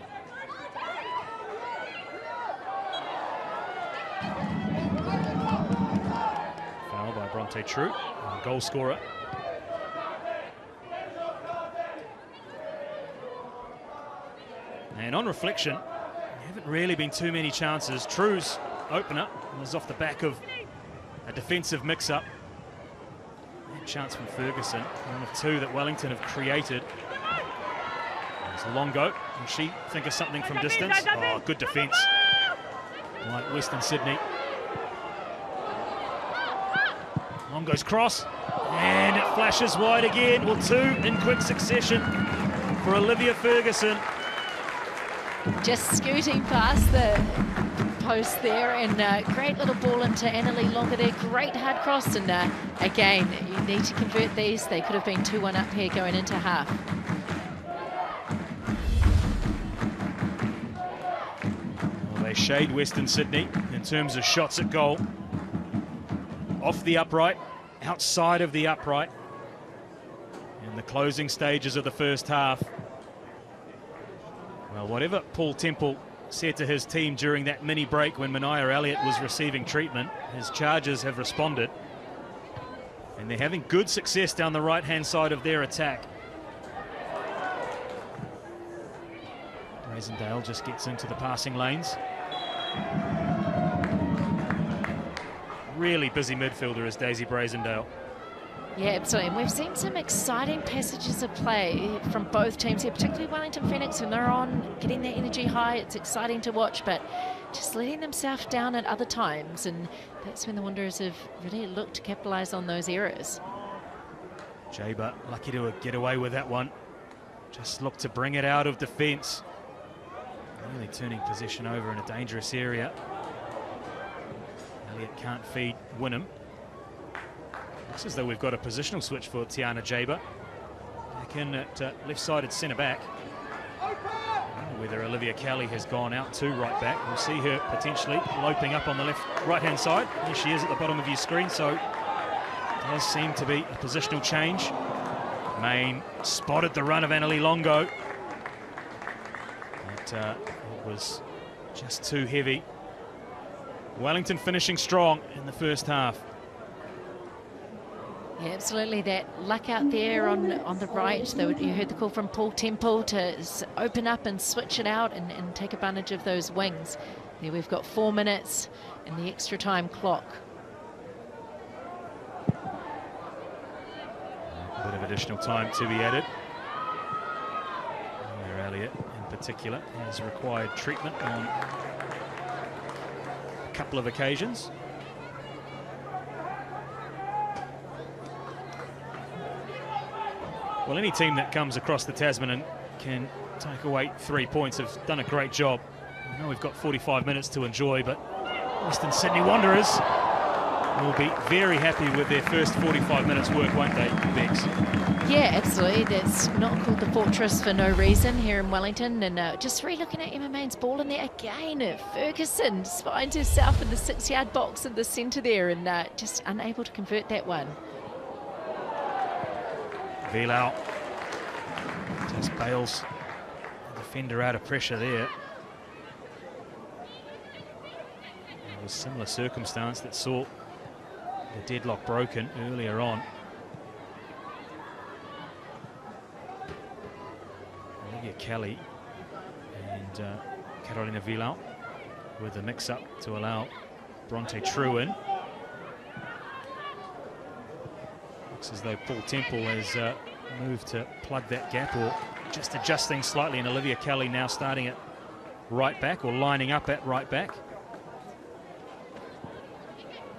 Foul by Bronte True, goal scorer. And on reflection, there haven't really been too many chances. True's opener was off the back of a defensive mix-up. Chance from Ferguson, one of two that Wellington have created. There's a long go. Will she think of something from distance? Oh, good defence. Like Western Sydney. Long goes cross. And it flashes wide again. Well, two in quick succession for Olivia Ferguson. Just scooting past the post there, and great little ball into Annalie Longer there. Great hard cross, and again, you need to convert these. They could have been 2-1 up here going into half. Well, they shade Western Sydney in terms of shots at goal. Off the upright, outside of the upright, in the closing stages of the first half. Well, whatever Paul Temple said to his team during that mini break when Mania Elliott was receiving treatment, his charges have responded. And they're having good success down the right-hand side of their attack. Brazendale just gets into the passing lanes. Really busy midfielder is Daisy Brazendale. Yeah, absolutely. And we've seen some exciting passages of play from both teams here, particularly Wellington Phoenix, when they're on, getting their energy high. It's exciting to watch, but just letting themselves down at other times. And that's when the Wanderers have really looked to capitalise on those errors. Jaber lucky to get away with that one. Just look to bring it out of defence. Really turning possession over in a dangerous area. Elliott can't feed Wynnum. Looks as though we've got a positional switch for Tiana Jaber. Back in at left-sided centre-back. Whether Olivia Kelly has gone out to right back. We'll see her potentially loping up on the right-hand side. There she is at the bottom of your screen, so does seem to be a positional change. Main spotted the run of Annalie Longo. But it was just too heavy. Wellington finishing strong in the first half. Yeah, absolutely. That luck out there on the right. You heard the call from Paul Temple to open up and switch it out and take advantage of those wings. There we've got 4 minutes and the extra time clock. A bit of additional time to be added. Where Elliott in particular has required treatment on a couple of occasions. Well, any team that comes across the Tasman and can take away 3 points have done a great job. I know we've got 45 minutes to enjoy, but Western Sydney Wanderers will be very happy with their first 45 minutes work, won't they, Bex? Yeah, absolutely. That's not called the Fortress for no reason here in Wellington. And just re-looking at Emma Main's ball in there again. Ferguson just finds herself in the 6-yard box in the centre there and just unable to convert that one. Vilau just bails the defender out of pressure there. It was a similar circumstance that saw the deadlock broken earlier on. Olivia Kelly and Carolina Vilau with the mix-up to allow Bronte True in. Looks as though Paul Temple has moved to plug that gap, or just adjusting slightly, and Olivia Kelly now starting at right back, or lining up at right back.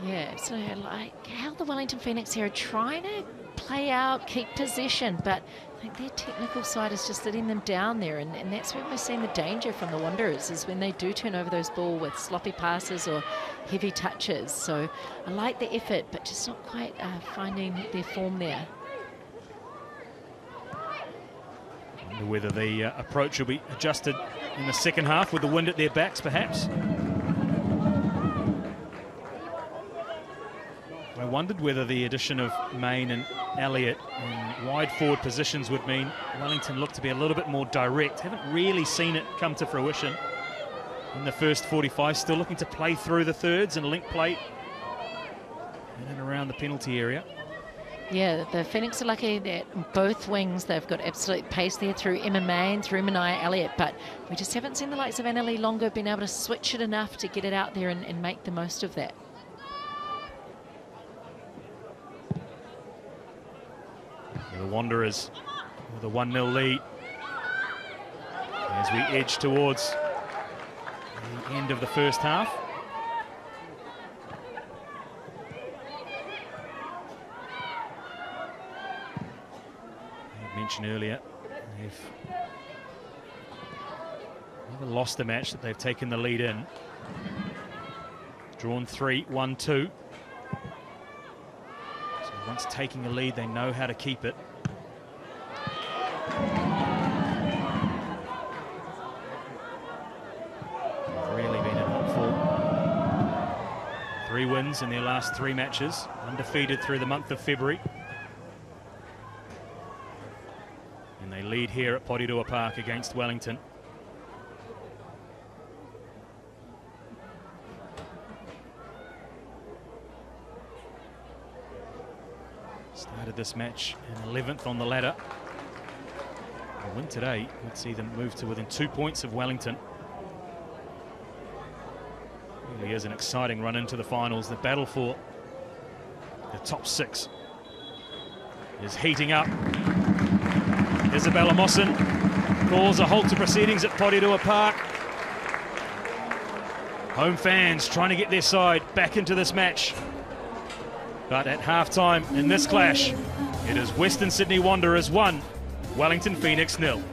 Yeah, so like how the Wellington Phoenix here are trying to play out, keep possession, but I think their technical side is just letting them down there, and that's where we're seeing the danger from the Wanderers, is when they do turn over those ball with sloppy passes or heavy touches. So I like the effort, but just not quite finding their form there. I wonder whether the approach will be adjusted in the second half with the wind at their backs, perhaps. I wondered whether the addition of Main and Elliott in wide forward positions would mean Wellington look to be a little bit more direct. Haven't really seen it come to fruition in the first 45. Still looking to play through the thirds and link play in and around the penalty area. Yeah, the Phoenix are lucky that both wings, they've got absolute pace there through Emma Main, through Mania Elliott, but we just haven't seen the likes of Annalie Longo being able to switch it enough to get it out there and make the most of that. The Wanderers with a 1-0 lead as we edge towards the end of the first half. I mentioned earlier, they've never lost a match that they've taken the lead in. Drawn 3-1-2. So once taking a lead, they know how to keep it. Really been in hot form. 3 wins in their last 3 matches, undefeated through the month of February. And they lead here at Porirua Park against Wellington. Started this match in 11th on the ladder. A win today would see them move to within 2 points of Wellington. Really is an exciting run into the finals. The battle for the top 6 is heating up. Isabella Mosson calls a halt to proceedings at Porirua Park. Home fans trying to get their side back into this match. But at half-time in this clash, it is Western Sydney Wanderers 1, Wellington Phoenix 0.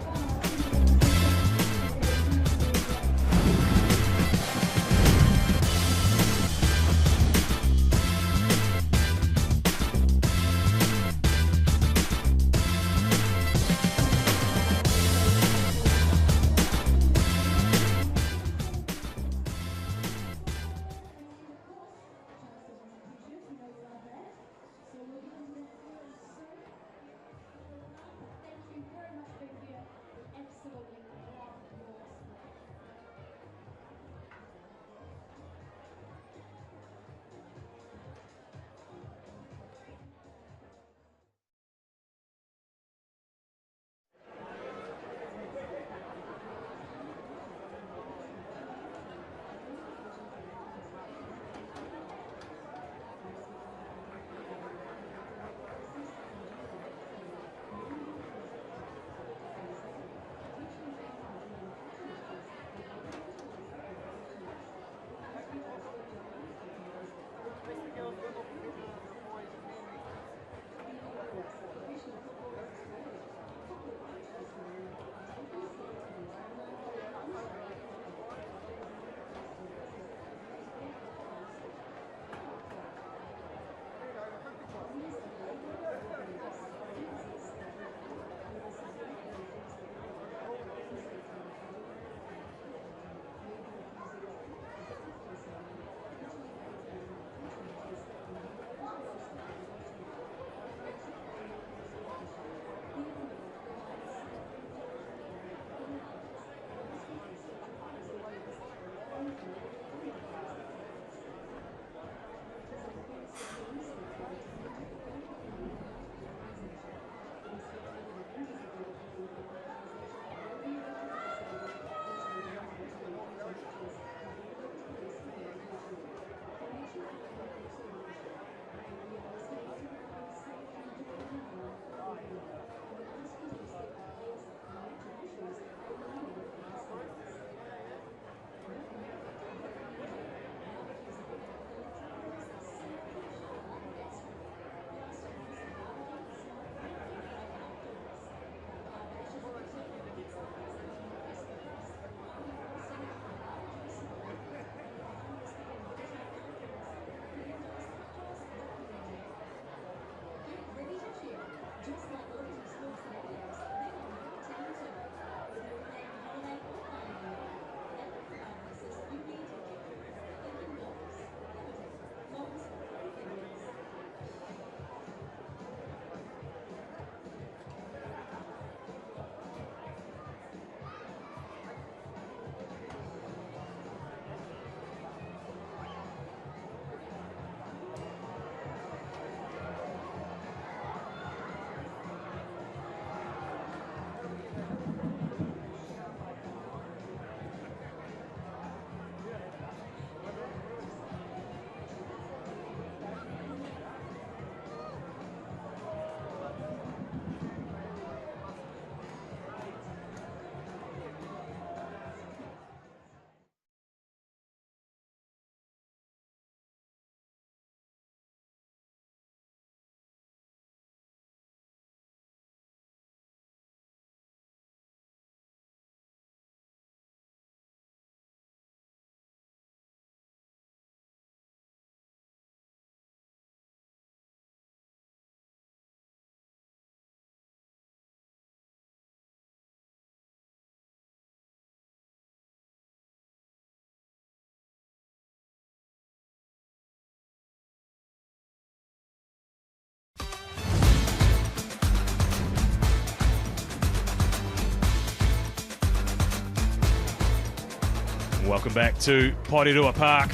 Welcome back to Porirua Park,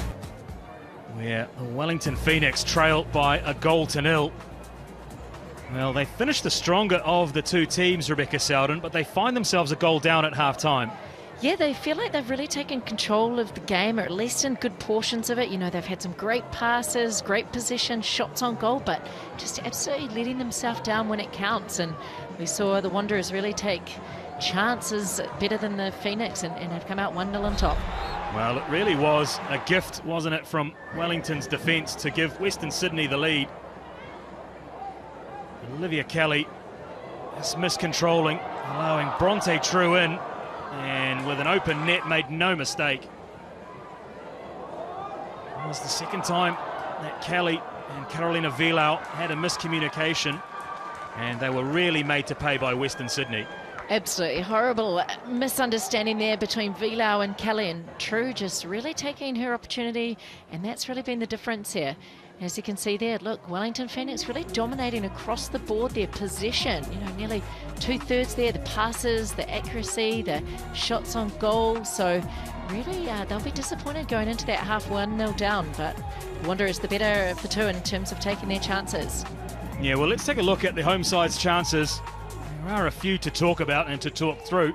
where the Wellington Phoenix trail by a goal to nil. Well, they finished the stronger of the two teams, Rebecca Selden, but they find themselves a goal down at half-time. Yeah, they feel like they've really taken control of the game, or at least in good portions of it. You know, they've had some great passes, great position, shots on goal, but just absolutely letting themselves down when it counts. And we saw the Wanderers really take chances better than the Phoenix and have come out 1-0 on top. Well, it really was a gift, wasn't it, from Wellington's defence to give Western Sydney the lead. Olivia Kelly is miscontrolling, allowing Bronte True in, and with an open net made no mistake. It was the second time that Kelly and Carolina Vilau had a miscommunication, and they were really made to pay by Western Sydney. Absolutely horrible misunderstanding there between Vilau and Kelly, and True just really taking her opportunity, and that's really been the difference here. As you can see there, look, Wellington Phoenix really dominating across the board their possession. You know, nearly 2/3 there, the passes, the accuracy, the shots on goal. So really, they'll be disappointed going into that half 1-0 down, but Wanderers the better of the two in terms of taking their chances. Yeah, well, let's take a look at the home side's chances. There are a few to talk about and to talk through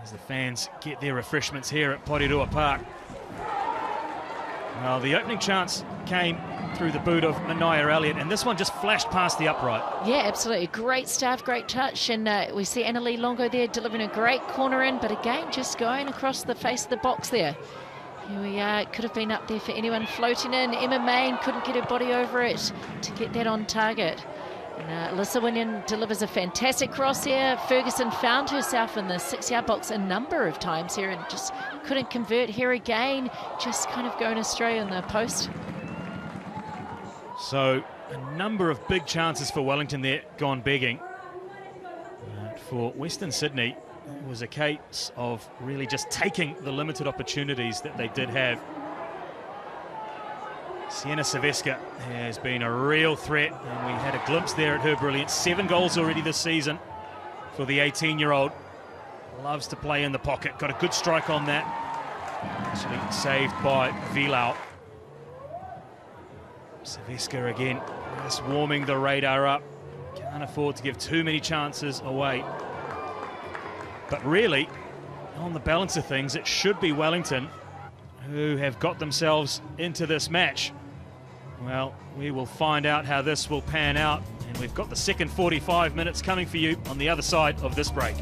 as the fans get their refreshments here at Porirua Park. Well, the opening chance came through the boot of Mania Elliott, and this one just flashed past the upright. Yeah, absolutely. Great staff, great touch, and we see Annalie Longo there delivering a great corner in, but again, just going across the face of the box there. Here we are. It could have been up there for anyone floating in. Emma Main couldn't get her body over it to get that on target. And Alyssa Winion delivers a fantastic cross here. Ferguson found herself in the 6-yard box a number of times here and just couldn't convert here again. Just kind of going astray on the post. So a number of big chances for Wellington there gone begging. For Western Sydney, it was a case of really just taking the limited opportunities that they did have. Sienna Saveska has been a real threat, and we had a glimpse there at her brilliance. 7 goals already this season for the 18-year-old. Loves to play in the pocket, got a good strike on that. Actually saved by Vilau. Saveska again, just warming the radar up. Can't afford to give too many chances away. But really, on the balance of things, it should be Wellington who have got themselves into this match. Well, we will find out how this will pan out, and we've got the second 45 minutes coming for you on the other side of this break.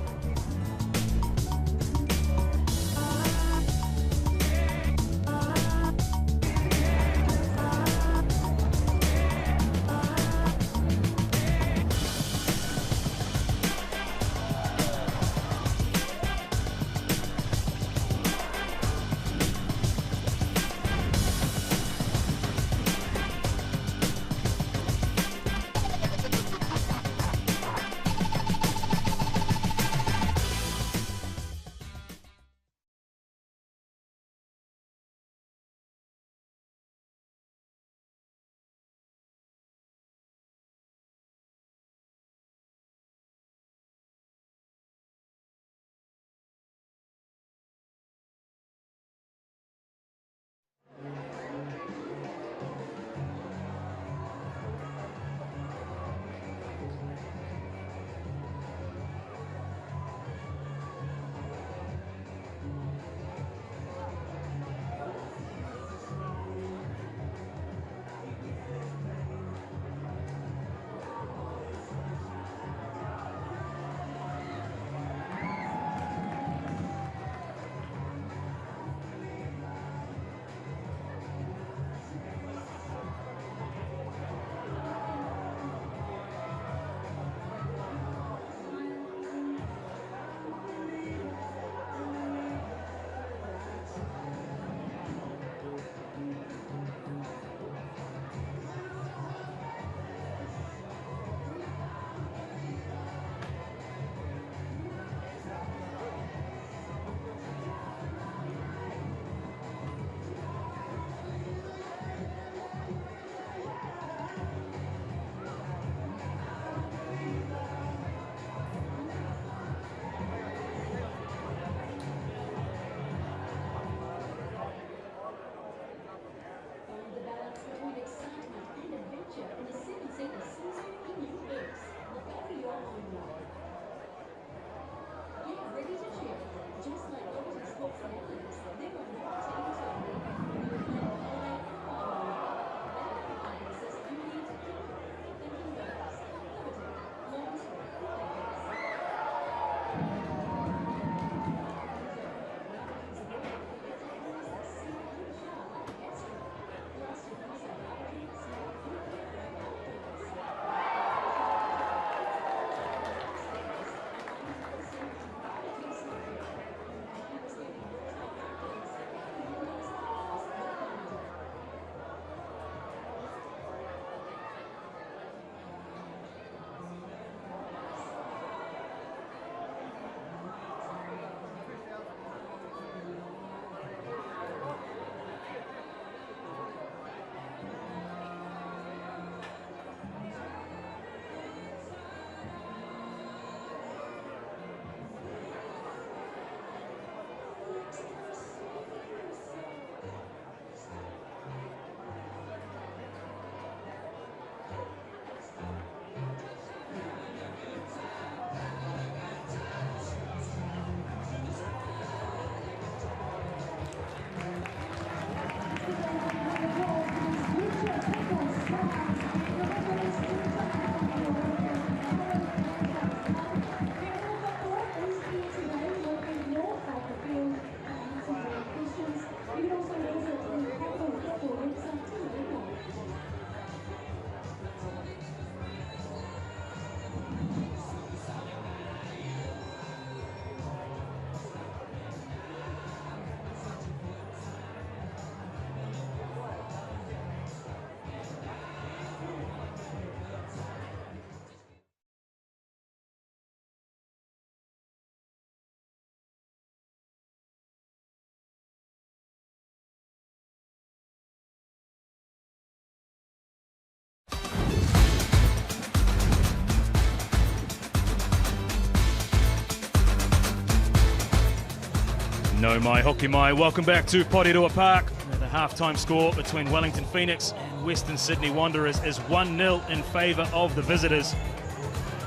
No mai hoki mai. Welcome back to Porirua Park. The halftime score between Wellington Phoenix and Western Sydney Wanderers is 1-0 in favour of the visitors.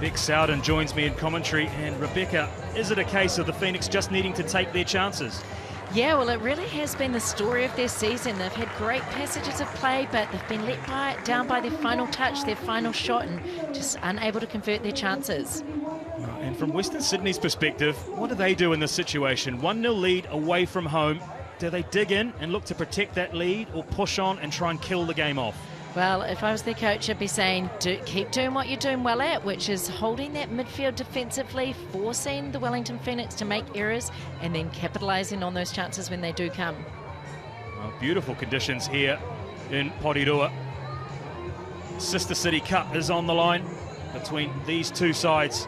Beck Sowden joins me in commentary. And Rebecca, is it a case of the Phoenix just needing to take their chances? Yeah, well, it really has been the story of their season. They've had great passages of play, but they've been let down by their final touch, their final shot, and just unable to convert their chances. And from Western Sydney's perspective, what do they do in this situation? 1-0 lead away from home. Do they dig in and look to protect that lead, or push on and try and kill the game off? Well, if I was their coach, I'd be saying keep doing what you're doing well at, which is holding that midfield defensively, forcing the Wellington Phoenix to make errors, and then capitalising on those chances when they do come. Well, beautiful conditions here in Porirua. Sister City Cup is on the line between these two sides.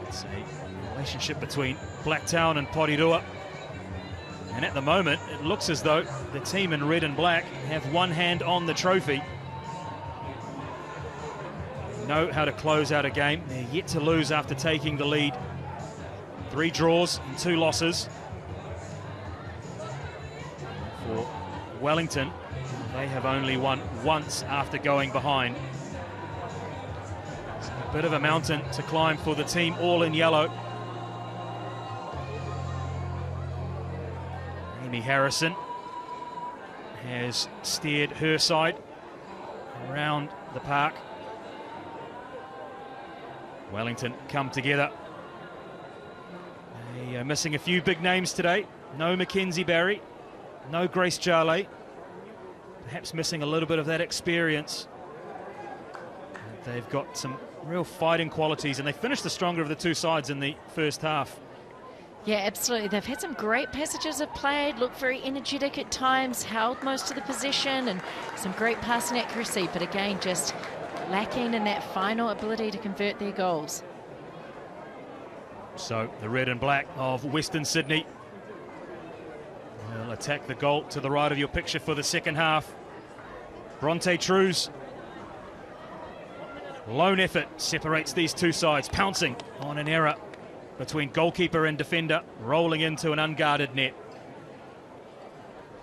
It's a relationship between Blacktown and Porirua. And at the moment, it looks as though the team in red and black have one hand on the trophy. Know how to close out a game. They're yet to lose after taking the lead. 3 draws and 2 losses. For Wellington, they have only won once after going behind. It's a bit of a mountain to climb for the team all in yellow. Amy Harrison has steered her side around the park. Wellington come together. They are missing a few big names today. No Mackenzie Barry, no Grace Jarley. Perhaps missing a little bit of that experience. They've got some real fighting qualities, and they finished the stronger of the two sides in the first half. Yeah, absolutely. They've had some great passages of play, looked very energetic at times, held most of the possession, and some great passing accuracy, but again, just lacking in that final ability to convert their goals. So the red and black of Western Sydney will attack the goal to the right of your picture for the second half. Bronte Trues. Lone effort separates these two sides, pouncing on an error between goalkeeper and defender, rolling into an unguarded net.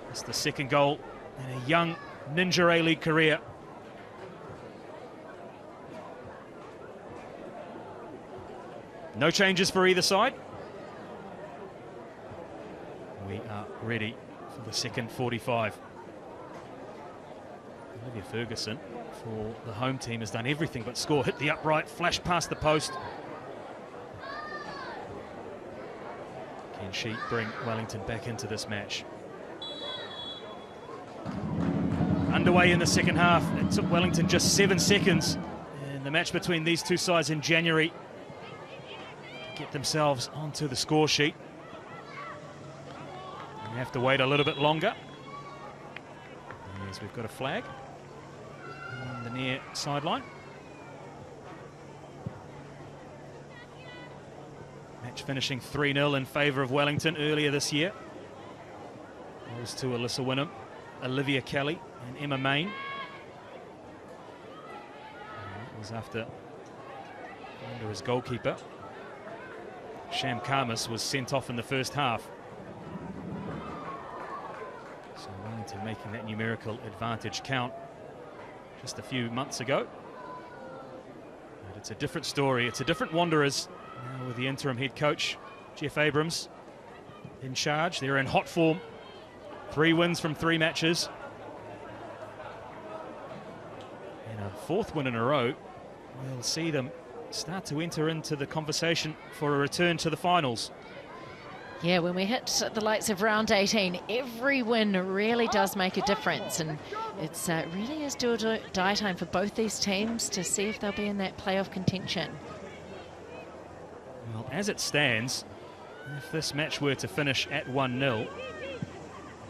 It's the second goal in a young Ninja A-League career. No changes for either side. We are ready for the second 45. Olivia Ferguson for the home team has done everything but score. Hit the upright, flashed past the post. Can she bring Wellington back into this match? Underway in the second half. It took Wellington just 7 seconds in the match between these two sides in January to get themselves onto the score sheet. We have to wait a little bit longer. Yes, we've got a flag on the near sideline. Match finishing 3-0 in favour of Wellington earlier this year. Goals to Alyssa Wynnum, Olivia Kelly and Emma Main. It was after under his goalkeeper. Sham Karmas was sent off in the first half. So Wellington making that numerical advantage count just a few months ago. But it's a different story. It's a different Wanderers now with the interim head coach, Jeff Abrams, in charge. They're in hot form. 3 wins from 3 matches. And a 4th win in a row. We'll see them start to enter into the conversation for a return to the finals. Yeah, when we hit the likes of round 18, every win really does make a difference, and it's really is do or die time for both these teams to see if they'll be in that playoff contention. Well, as it stands, if this match were to finish at 1-0, it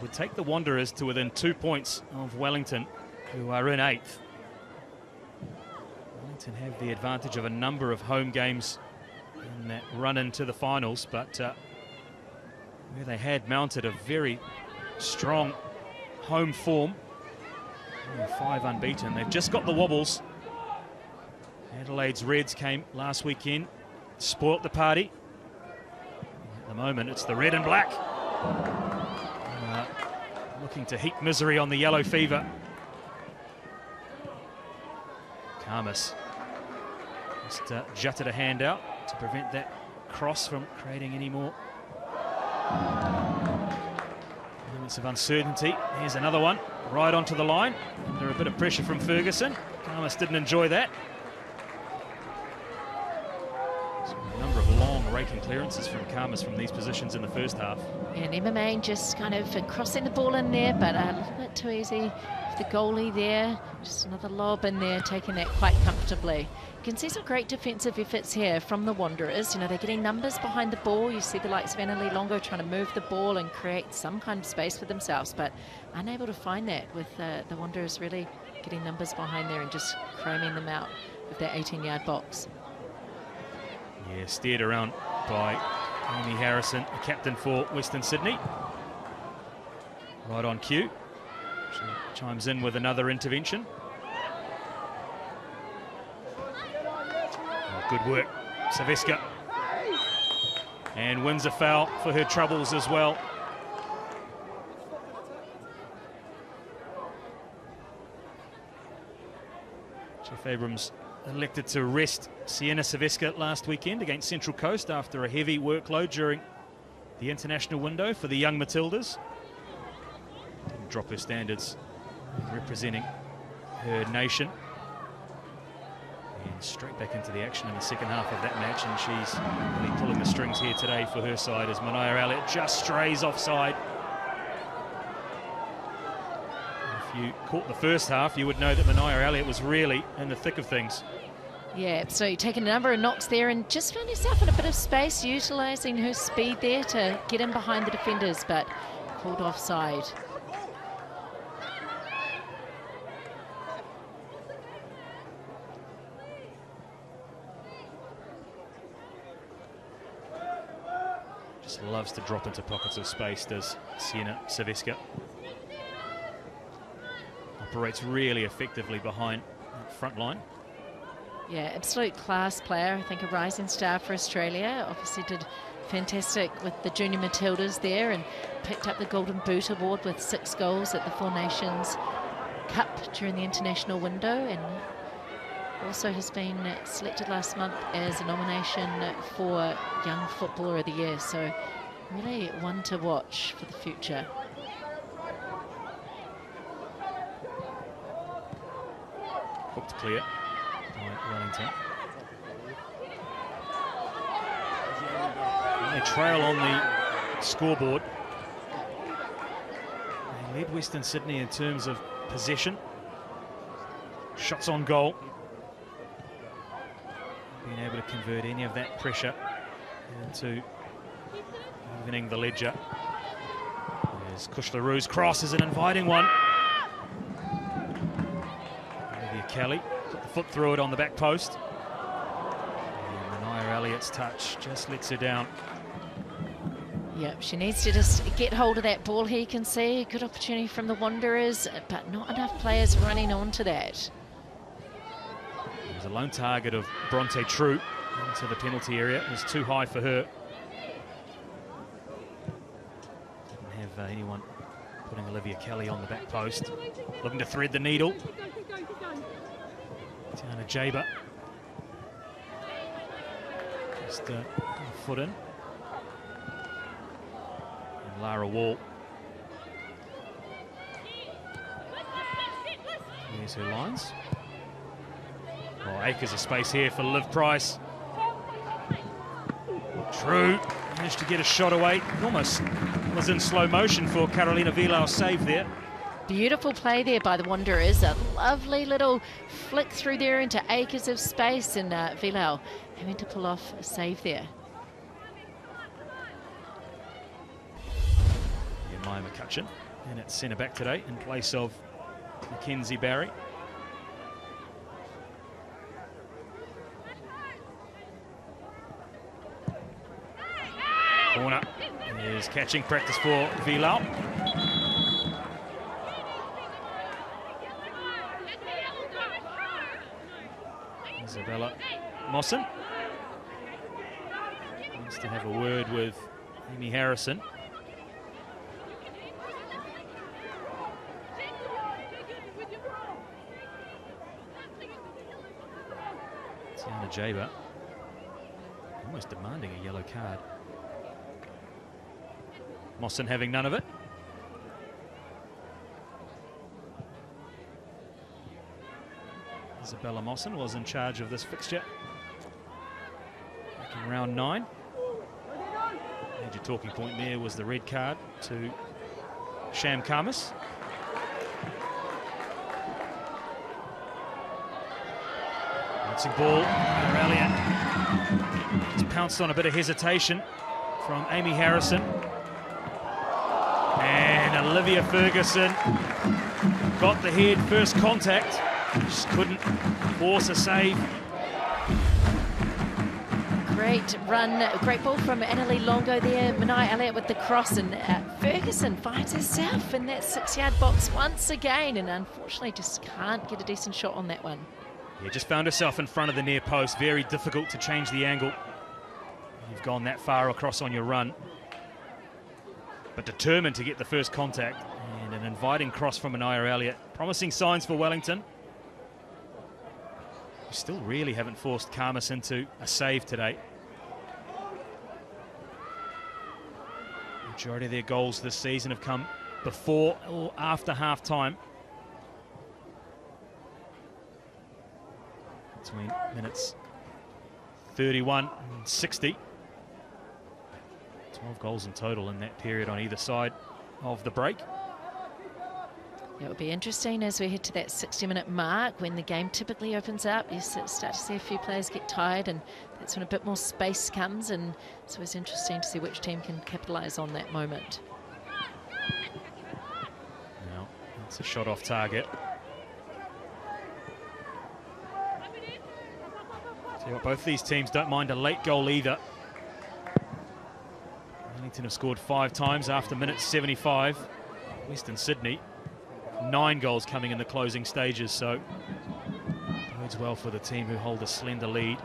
would take the Wanderers to within 2 points of Wellington, who are in 8th. Wellington have the advantage of a number of home games in that run into the finals, but where they had mounted a very strong home form, 5 unbeaten, they've just got the wobbles. Adelaide's Reds came last weekend, spoilt the party. the moment, it's the red and black. Looking to heap misery on the yellow fever. Karmas just jutted a hand out to prevent that cross from creating any more moments of uncertainty. Here's another one, right onto the line. Under a bit of pressure from Ferguson. Karmas didn't enjoy that. So a number of long raking clearances from Karmas from these positions in the first half. And Emma Main just kind of crossing the ball in there, but a little bit too easy for the goalie there. Just another lob in there, taking that quite comfortably. You can see some great defensive efforts here from the Wanderers. You know, they're getting numbers behind the ball. You see the likes of Annalie Longo trying to move the ball and create some kind of space for themselves, but unable to find that with the Wanderers really getting numbers behind there and just cramming them out of their 18-yard box. Yeah, steered around by Amy Harrison, the captain for Western Sydney. Right on cue. She chimes in with another intervention. Oh, good work, Saveska. And wins a foul for her troubles as well. Jeff Abrams elected to rest Sienna Saveska last weekend against Central Coast after a heavy workload during the international window for the young Matildas. Didn't drop her standards, representing her nation. And straight back into the action in the second half of that match, and she's really pulling the strings here today for her side as Manaia Elliott just strays offside. If you caught the first half, you would know that Manaia Elliott was really in the thick of things. Yeah, so taking a number of knocks there and just found herself in a bit of space, utilising her speed there to get in behind the defenders, but called offside. Just loves to drop into pockets of space, does Sienna Saveska. Operates really effectively behind that front line. Yeah, absolute class player. I think a rising star for Australia. Obviously did fantastic with the Junior Matildas there and picked up the Golden Boot Award with 6 goals at the Four Nations Cup during the international window, and also has been selected last month as a nomination for Young Footballer of the Year. So really one to watch for the future. Hooked clear by Wellington. And they trail on the scoreboard. They led Western Sydney in terms of possession. Shots on goal. Being able to convert any of that pressure into evening the ledger. There's Kushlerou's cross is an inviting one. Kelly put the foot through it on the back post. And Manaia Elliott's touch just lets her down. Yep, she needs to just get hold of that ball here. You can see a good opportunity from the Wanderers, but not enough players running onto that. It was a lone target of Bronte True into the penalty area. It was too high for her. Didn't have anyone putting Olivia Kelly on the back post. Looking to thread the needle. Tiana Jaber. Just a foot in. And Lara Wall. There's her lines. Oh, acres of space here for Liv Price. True. Managed to get a shot away. Almost was in slow motion for Carolina Vilau's save there. Beautiful play there by the Wanderers. A lovely little flick through there into acres of space, and Vilau having to pull off a save there. Yeah, Maya McCutcheon in at centre back today in place of Mackenzie Barry. Corner is catching practice for Vilau. Isabella Mosson wants to have a word with Amy Harrison. Tiana Jaber almost demanding a yellow card. Mawson having none of it. Isabella Mawson was in charge of this fixture back in round 9. Major talking point there was the red card to Sham Khamis. Bouncing ball, Elliott just pounced on a bit of hesitation from Amy Harrison. And Olivia Ferguson got the head, first contact. Just couldn't force a save. Great run, great ball from Annalie Longo there. Manai Elliott with the cross, and Ferguson finds herself in that 6-yard box once again, and unfortunately just can't get a decent shot on that one. Yeah, just found herself in front of the near post. Very difficult to change the angle. You've gone that far across on your run, but determined to get the first contact, and an inviting cross from Manai Elliott. Promising signs for Wellington. We still really haven't forced Khamis into a save today. Majority of their goals this season have come before or after half-time. Between minutes 31 and 60. 12 goals in total in that period on either side of the break. It will be interesting as we head to that 60-minute mark when the game typically opens up. You start to see a few players get tired, and that's when a bit more space comes, and it's always interesting to see which team can capitalise on that moment. Now, it's a shot off target. See what, both these teams don't mind a late goal either. Wellington have scored 5 times after minute 75. Western Sydney, 9 goals coming in the closing stages, so bodes well for the team who hold a slender lead.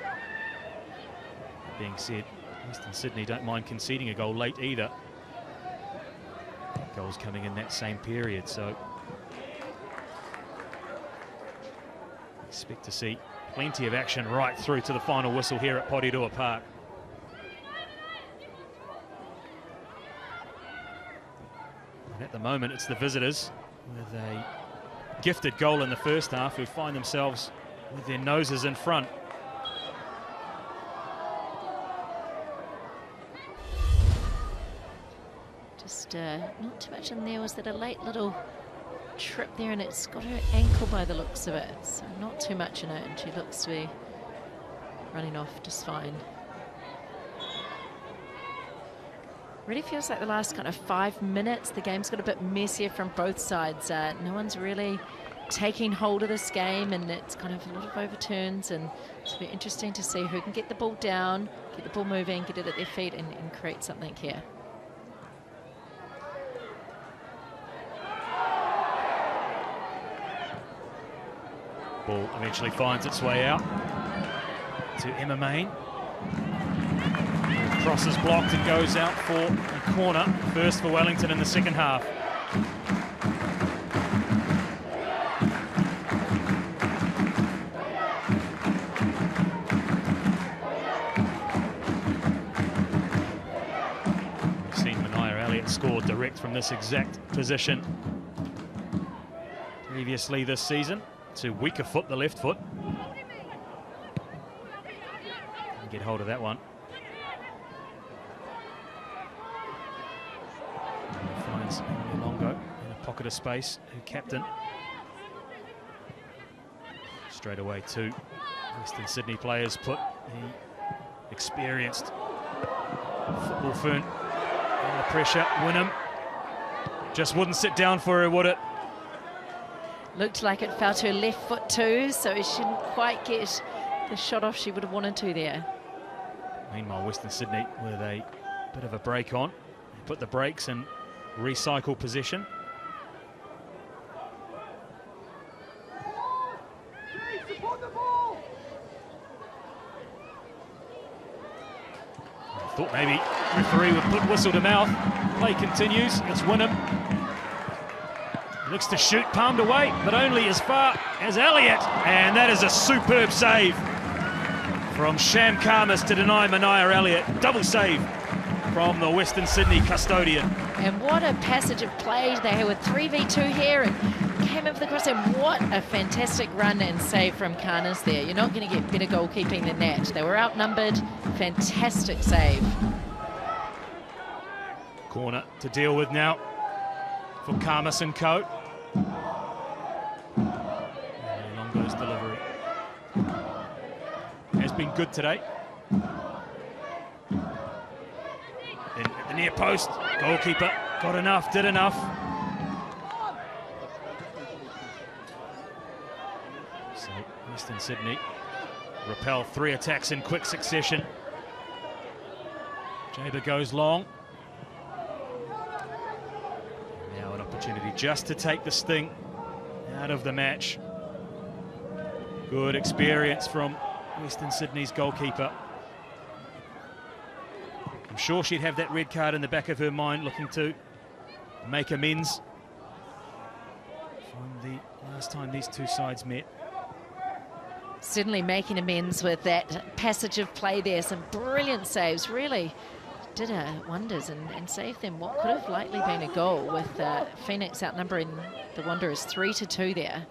That being said, Western Sydney don't mind conceding a goal late either. Goals coming in that same period, so expect to see plenty of action right through to the final whistle here at Porirua Park. And at the moment, it's the visitors with a gifted goal in the first half who find themselves with their noses in front. Just not too much in there. Was that a late little trip there, and it's got her ankle by the looks of it, so not too much in it, and she looks to be running off just fine. Really feels like the last kind of 5 minutes, the game's got a bit messier from both sides. No one's really taking hold of this game, and it's kind of a lot of overturns, and it'll be interesting to see who can get the ball down, get the ball moving, get it at their feet, and create something here. Ball eventually finds its way out to Emma Main. Cross is blocked and goes out for a corner. First for Wellington in the second half. We've seen Manai Elliott score direct from this exact position previously this season. To weaker foot, the left foot. Get hold of that one. Finds Longo in a pocket of space, who captain. Straight away, 2 Western Sydney players put the experienced football fern under pressure. Wynnum just wouldn't sit down for her, would it? Looked like it fell to her left foot too, so she didn't quite get the shot off she would have wanted to there. Meanwhile, Western Sydney with a bit of a break on. They put the brakes and recycle possession. Thought maybe referee would put whistle to mouth. Play continues. It's Wynnum. Looks to shoot, palmed away, but only as far as Elliott. And that is a superb save from Sham Khamis to deny Mania Elliott. Double save from the Western Sydney custodian. And what a passage of play. They were 3v2 here and came over the cross. And what a fantastic run and save from Khamis there. You're not going to get better goalkeeping than that. They were outnumbered. Fantastic save. Corner to deal with now for Khamis and co. Longo's delivery has been good today. Then at the near post, goalkeeper got enough, did enough. So Western Sydney repel 3 attacks in quick succession. Jaber goes long. Now an opportunity just to take the sting out of the match. Good experience from Western Sydney's goalkeeper. I'm sure she'd have that red card in the back of her mind, looking to make amends from the last time these two sides met. Certainly making amends with that passage of play there. Some brilliant saves, really did wonders and saved them what could have likely been a goal, with Phoenix outnumbering the Wanderers 3-2 there.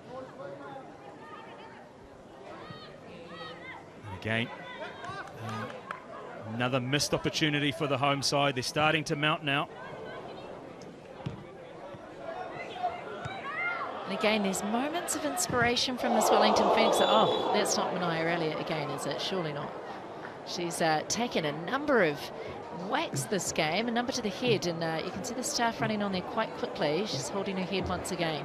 And again, another missed opportunity for the home side. They're starting to mount now. And again, there's moments of inspiration from this Wellington Phoenix. Oh, that's not Mania Elliott again, is it? Surely not. She's taken a number of whacks this game, a number to the head, and you can see the staff running on there quite quickly. She's holding her head once again.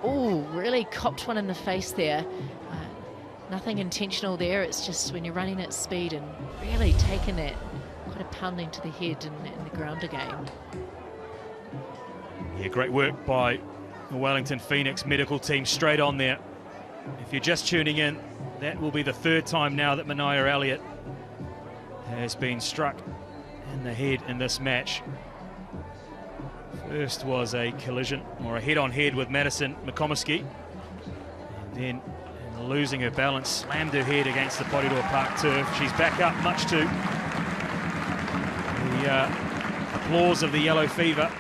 Oh, really copped one in the face there. Nothing intentional there. It's just when you're running at speed and really taking that quite a pounding to the head in the ground again. Yeah, great work by the Wellington Phoenix medical team straight on there. If you're just tuning in, that will be the 3rd time now that Mania Elliott has been struck in the head in this match. First was a collision, or a head-on-head with Madison McComiskey. And then, losing her balance, slammed her head against the Porirua Park turf. She's back up, much to the applause of the Yellow Fever.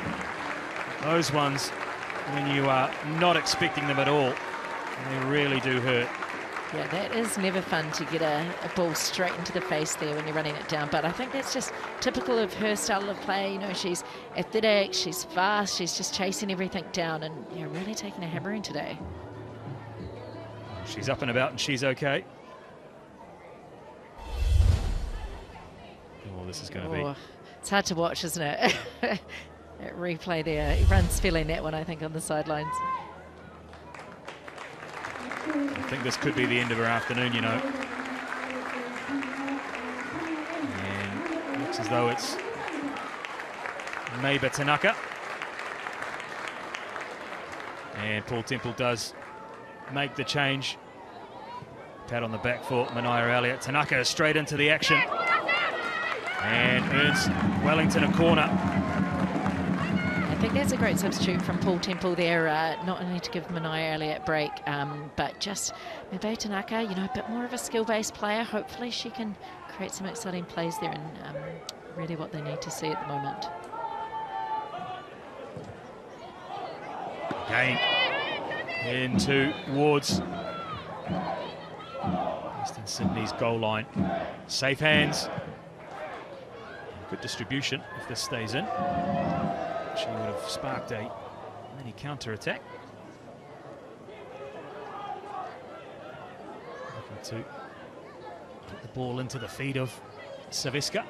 Those ones, when you are not expecting them at all, they really do hurt. Yeah, that is never fun to get a ball straight into the face there when you're running it down. But I think that's just typical of her style of play. You know, she's athletic, she's fast, she's just chasing everything down, and really taking a hammering today. She's up and about and she's okay. Oh, this is going to be... It's hard to watch, isn't it? That replay there. Everyone's feeling that one, I think, on the sidelines. I think this could be the end of her afternoon, you know. And it looks as though it's Meiba Tanaka. And Paul Temple does make the change. Pat on the back for Mania Elliott. Tanaka is straight into the action and earns Wellington a corner. I think that's a great substitute from Paul Temple there, not only to give Mania Elliott a break, but just Meiba Tanaka, a bit more of a skill-based player. Hopefully she can create some exciting plays there, and really what they need to see at the moment. Again, in towards Western Sydney's goal line. Safe hands. Good distribution if this stays in. She would have sparked a mini counter-attack. Looking to put the ball into the feet of Saviska.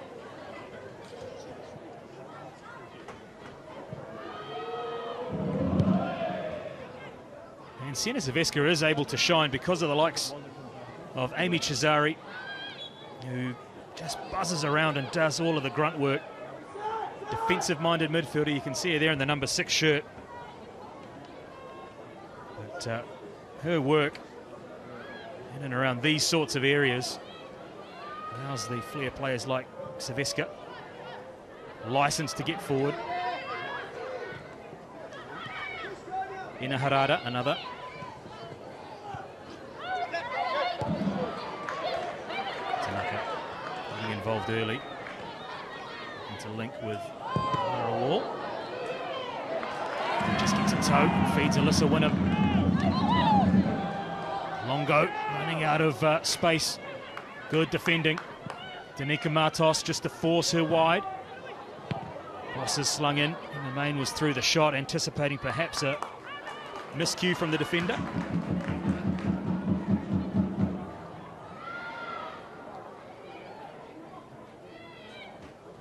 And Sienna Saviska is able to shine because of the likes of Amy Cesari, who just buzzes around and does all of the grunt work. Defensive-minded midfielder, you can see her there in the number 6 shirt. But her work in and around these sorts of areas Allows the flair players like Saviska license to get forward. Inaharada, another. Tanaka getting involved early. Into link with Wall. Just gets a toe, feeds Alyssa Wynnum. Longo running out of space. Good defending. Danica Matos just to force her wide. Ross is slung in, and the main was through the shot, anticipating perhaps a miscue from the defender.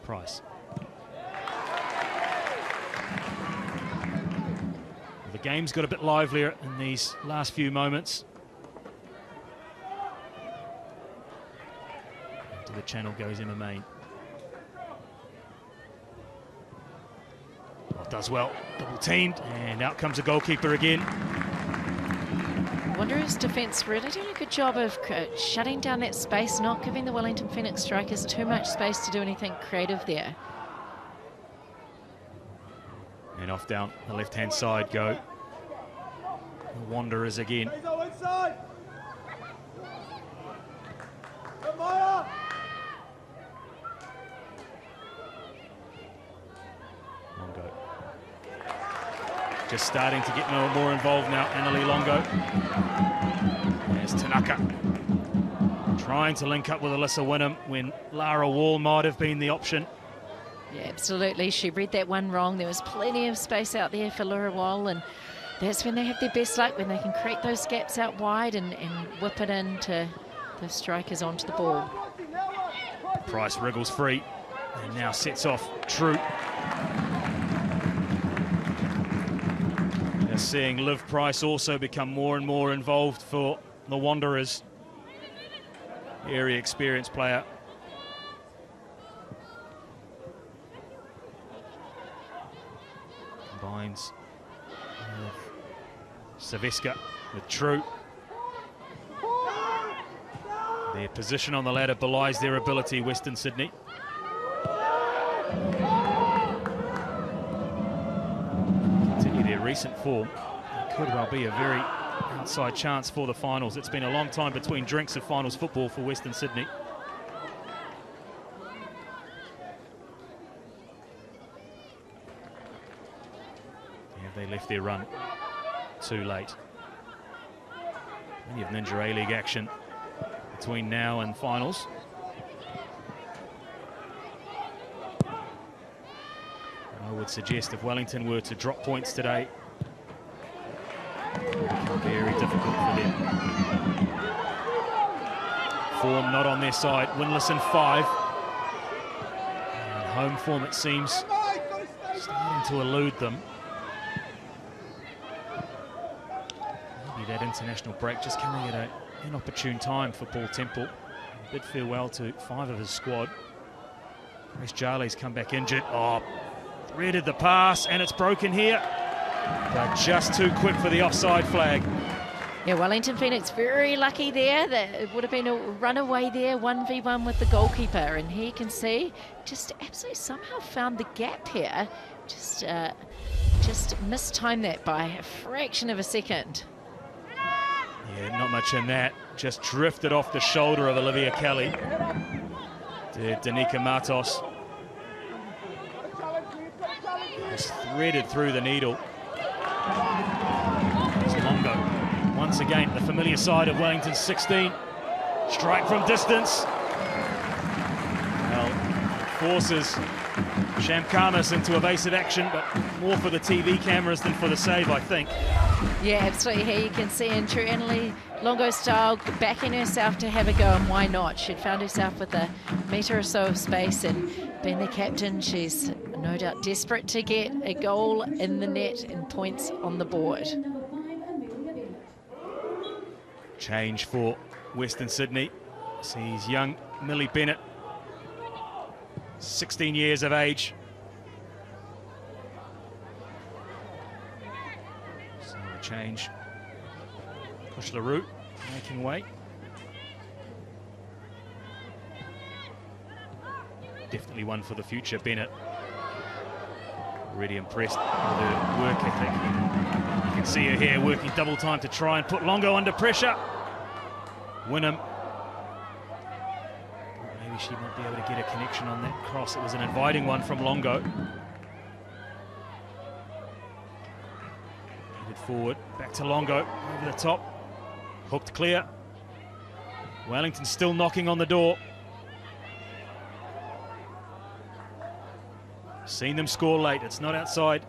Price. The game's got a bit livelier in these last few moments. Into the channel goes Emma Main. Does well, double teamed, and out comes the goalkeeper again. Wanderers defence really doing a good job of shutting down that space, not giving the Wellington Phoenix strikers too much space to do anything creative there. And off down the left-hand side go the Wanderers again. Longo. Just starting to get more involved now, Annalie Longo. There's Tanaka. Trying to link up with Alyssa Wynnum when Lara Wall might have been the option. Yeah, absolutely. She read that one wrong. There was plenty of space out there for Lara Wall, and that's when they have their best luck, when they can create those gaps out wide and whip it into the strikers onto the ball. Price wriggles free and now sets off True. They're seeing Liv Price also become more and more involved for the Wanderers. Very experienced player. Combines Saviska with True. Their position on the ladder belies their ability, Western Sydney. Continue their recent form. It could well be a very outside chance for the finals. It's been a long time between drinks of finals football for Western Sydney. Have they left their run too late? Plenty of Ninja A-League action between now and finals. I would suggest if Wellington were to drop points today, it would become very difficult for them. Form not on their side, winless in 5. And home form, it seems, starting to elude them. Maybe that international break just coming at an inopportune time for Paul Temple. He bid farewell to 5 of his squad. Grace Jarley's come back injured. Oh, threaded the pass, and it's broken here. But just too quick for the offside flag. Yeah, Wellington Phoenix very lucky there. That it would have been a runaway there, 1v1 with the goalkeeper. And here you can see, just absolutely somehow found the gap here. Just mistimed that by a fraction of a second. Yeah, not much in that. Just drifted off the shoulder of Olivia Kelly. Did Danica Matos. Just threaded through the needle. It's Longo. Once again, the familiar side of Wellington's 16. Strike from distance. Well, forces Shamkamis into evasive action, but more for the TV cameras than for the save, I think. Yeah, absolutely. Here you can see in true Annalie Longo style, backing herself to have a go, and why not? She'd found herself with a metre or so of space, and being the captain, she's no doubt desperate to get a goal in the net and points on the board. Change for Western Sydney. Sees young Millie Bennett, 16 years of age. So a change. Push LaRue making way. definitely one for the future. Bennett, really impressed with her work ethic. You can see her here working double time to try and put Longo under pressure. Wynnum. Maybe she might be able to get a connection on that cross. It was an inviting one from Longo. Headed forward, back to Longo, over the top. Hooked clear. Wellington still knocking on the door. Seen them score late, it's not outside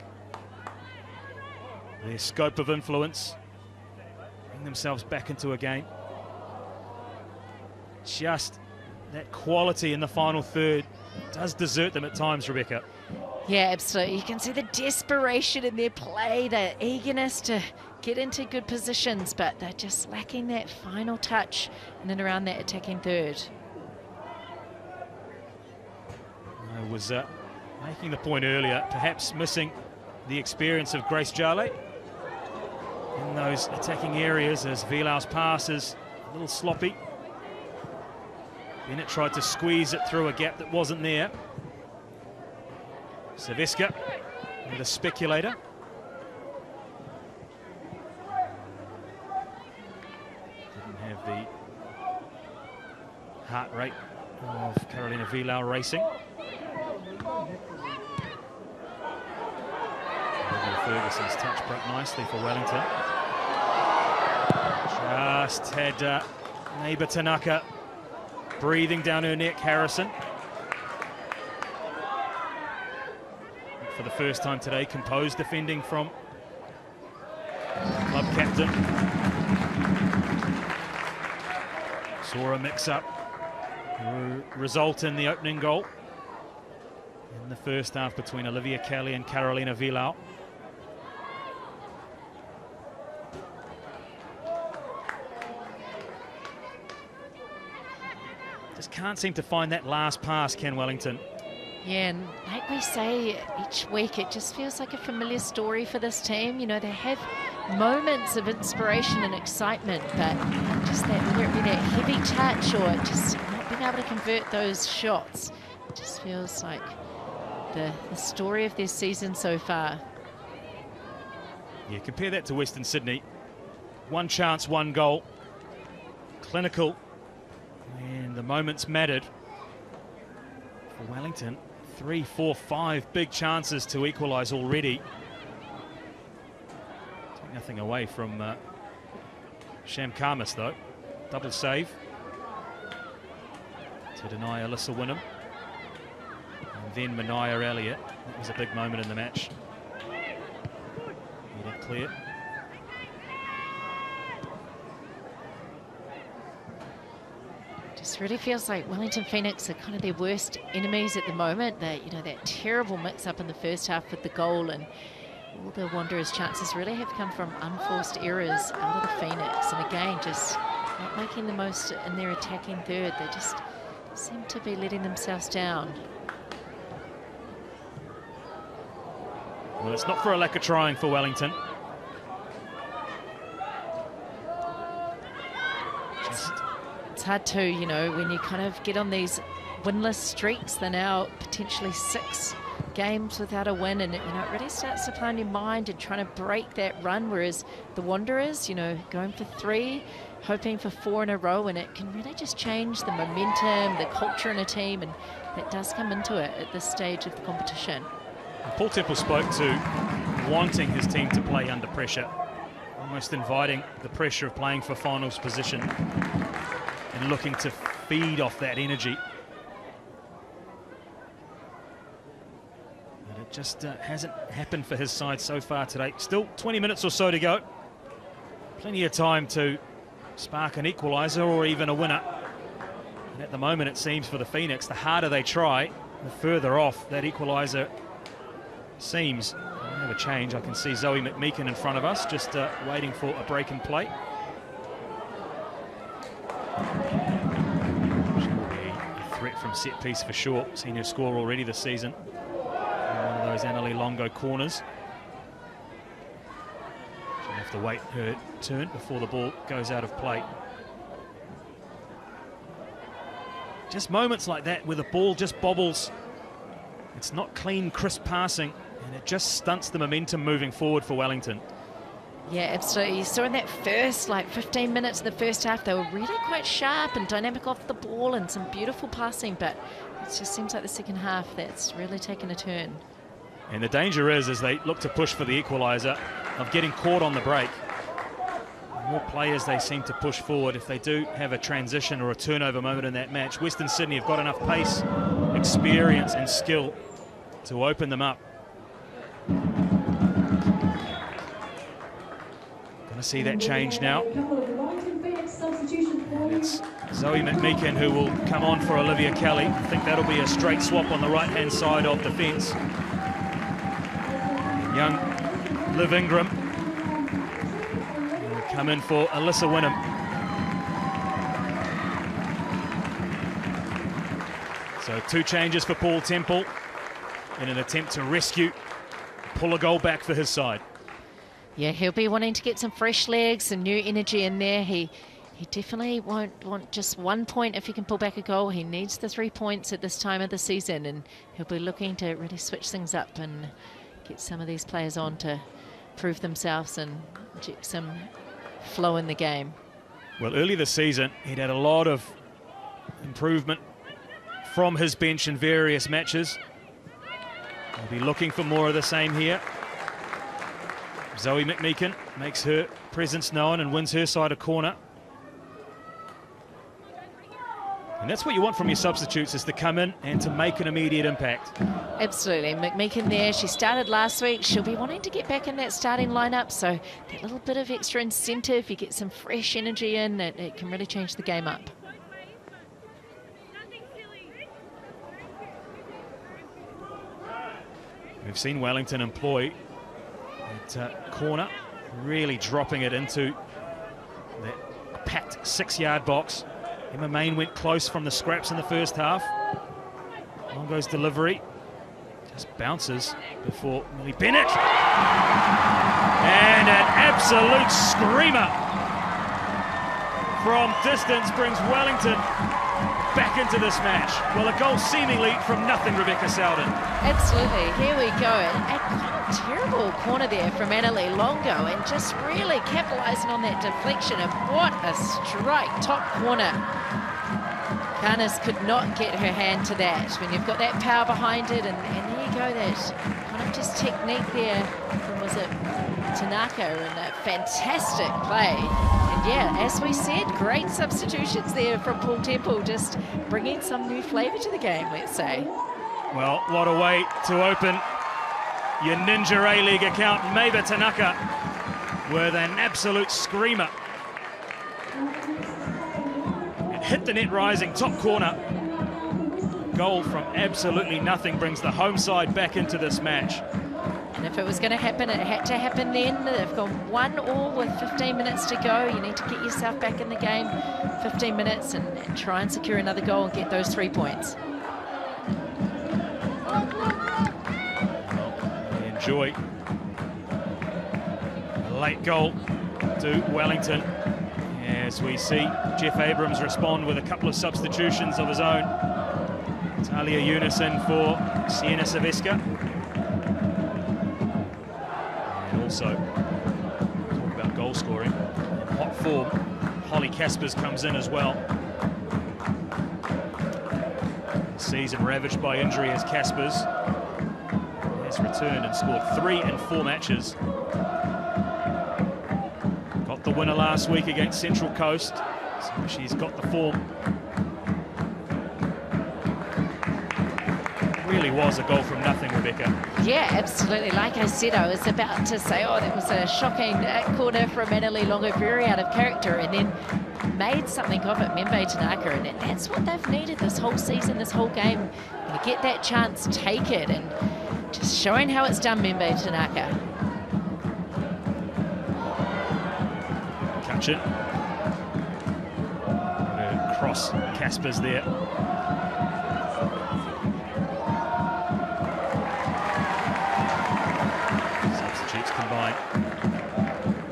their scope of influence. Bring themselves back into a game. Just that quality in the final third does desert them at times, Rebecca. Yeah, absolutely. You can see the desperation in their play, the eagerness to get into good positions, but they're just lacking that final touch in and around that attacking third. I was making the point earlier, perhaps missing the experience of Grace Jale in those attacking areas as Vilau's pass is a little sloppy. Bennett tried to squeeze it through a gap that wasn't there. Saviska with a speculator. Didn't have the heart rate of Carolina Vilau racing. Ferguson's touch broke nicely for Wellington. Just had neighbour Tanaka breathing down her neck. Harrison, for the first time today, composed defending from club captain. Saw a mix-up result in the opening goal in the first half between Olivia Kelly and Carolina Vilau. Just can't seem to find that last pass, can Wellington? Yeah, and like we say each week, it just feels like a familiar story for this team. You know, they have moments of inspiration and excitement, but just that, whether it be that heavy touch or just not being able to convert those shots, it just feels like the story of their season so far. Yeah, compare that to Western Sydney. One chance, one goal. Clinical. And the moments mattered. For Wellington, 3, 4, 5 big chances to equalise already. Take nothing away from Sham Karmas, though. Double save to deny Alyssa Wynnum. And then Mania Elliott. That was a big moment in the match. Made it clear. Just really feels like Wellington Phoenix are kind of their worst enemies at the moment. That, you know, that terrible mix-up in the first half with the goal, and all the Wanderers' chances really have come from unforced errors out of the Phoenix. And again, just not making the most in their attacking third. They just seem to be letting themselves down. Well, it's not for a lack of trying for Wellington. It's hard to, you know, when you kind of get on these winless streaks. They're now potentially 6 games without a win, and you know, it really starts to play on your mind and trying to break that run, whereas the Wanderers, you know, going for 3, hoping for 4 in a row, and it can really just change the momentum, the culture in a team, and that does come into it at this stage of the competition. Paul Temple spoke to wanting his team to play under pressure, almost inviting the pressure of playing for finals position and looking to feed off that energy. But it just hasn't happened for his side so far today. Still 20 minutes or so to go. Plenty of time to spark an equaliser or even a winner. And at the moment, it seems for the Phoenix, the harder they try, the further off that equaliser seems. I have a change. I can see Zoe McMeekin in front of us, just waiting for a break in play. She will be a threat from set piece for sure. Seen her score already this season. One of those Annalie Longo corners. She'll have to wait her turn before the ball goes out of play. just moments like that where the ball just bobbles. It's not clean, crisp passing, and it just stunts the momentum moving forward for Wellington. Yeah, absolutely. You saw in that first, 15 minutes of the first half, they were really quite sharp and dynamic off the ball and some beautiful passing, but it just seems like the second half that's really taken a turn. And the danger is, as they look to push for the equaliser, of getting caught on the break. The more players they seem to push forward, if they do have a transition or a turnover moment in that match, Western Sydney have got enough pace, experience and skill to open them up. Going to see that change now. And it's Zoe McMeekin who will come on for Olivia Kelly. I think that'll be a straight swap on the right-hand side of defence. Young Liv Ingram will come in for Alyssa Wynnum. So 2 changes for Paul Temple in an attempt to rescue, pull a goal back for his side. Yeah, he'll be wanting to get some fresh legs and new energy in there. He definitely won't want just 1 point if he can pull back a goal. He needs the 3 points at this time of the season, and he'll be looking to really switch things up and get some of these players on to prove themselves and inject some flow in the game. Well, early this season, he'd had a lot of improvement from his bench in various matches. He'll be looking for more of the same here. Zoe McMeekin makes her presence known and wins her side a corner. And that's what you want from your substitutes, is to come in and to make an immediate impact. Absolutely. McMeekin there, she started last week. She'll be wanting to get back in that starting lineup, so that little bit of extra incentive, you get some fresh energy in, it can really change the game up. We've seen Wellington employ that corner, really dropping it into that packed 6-yard box. Emma Main went close from the scraps in the first half. On goes delivery. Just bounces before Millie Bennett. And an absolute screamer from distance brings Wellington back into this match. Well, a goal seemingly from nothing, Rebecca Sowden. Absolutely. Here we go. A terrible corner there from Annalie Longo, and just really capitalising on that deflection. And what a strike, top corner. Canis could not get her hand to that. When you've got that power behind it, and there you go, that kind of just technique there from, was it Tanaka, and a fantastic play. And yeah, as we said, great substitutions there from Paul Temple, just bringing some new flavour to the game, let's say. Well, what a way to open your Ninja A-League account. Meiba Tanaka with an absolute screamer. It hit the net rising, top corner. Goal from absolutely nothing brings the home side back into this match. And if it was going to happen, it had to happen then. They've gone 1-1 with 15 minutes to go. You need to get yourself back in the game 15 minutes and try and secure another goal and get those 3 points. Enjoy a late goal to Wellington, as we see Jeff Abrams respond with a couple of substitutions of his own. Talia Unison for Sienna Saveska. And also, talk about goal scoring, in hot form, Holly Caspers comes in as well. Season ravaged by injury as Caspers has returned and scored 3 in 4 matches. Got the winner last week against Central Coast, so she's got the form. Really was a goal from nothing, Rebecca. Yeah, absolutely. Like I said, I was about to say, oh, that was a shocking corner from Annalie Longo, very out of character, and then made something of it, Meiba Tanaka, and that's what they've needed this whole season, this whole game. When you get that chance, take it, and just showing how it's done, Meiba Tanaka. Cutchin. Cross Caspers there. Substitutes combine.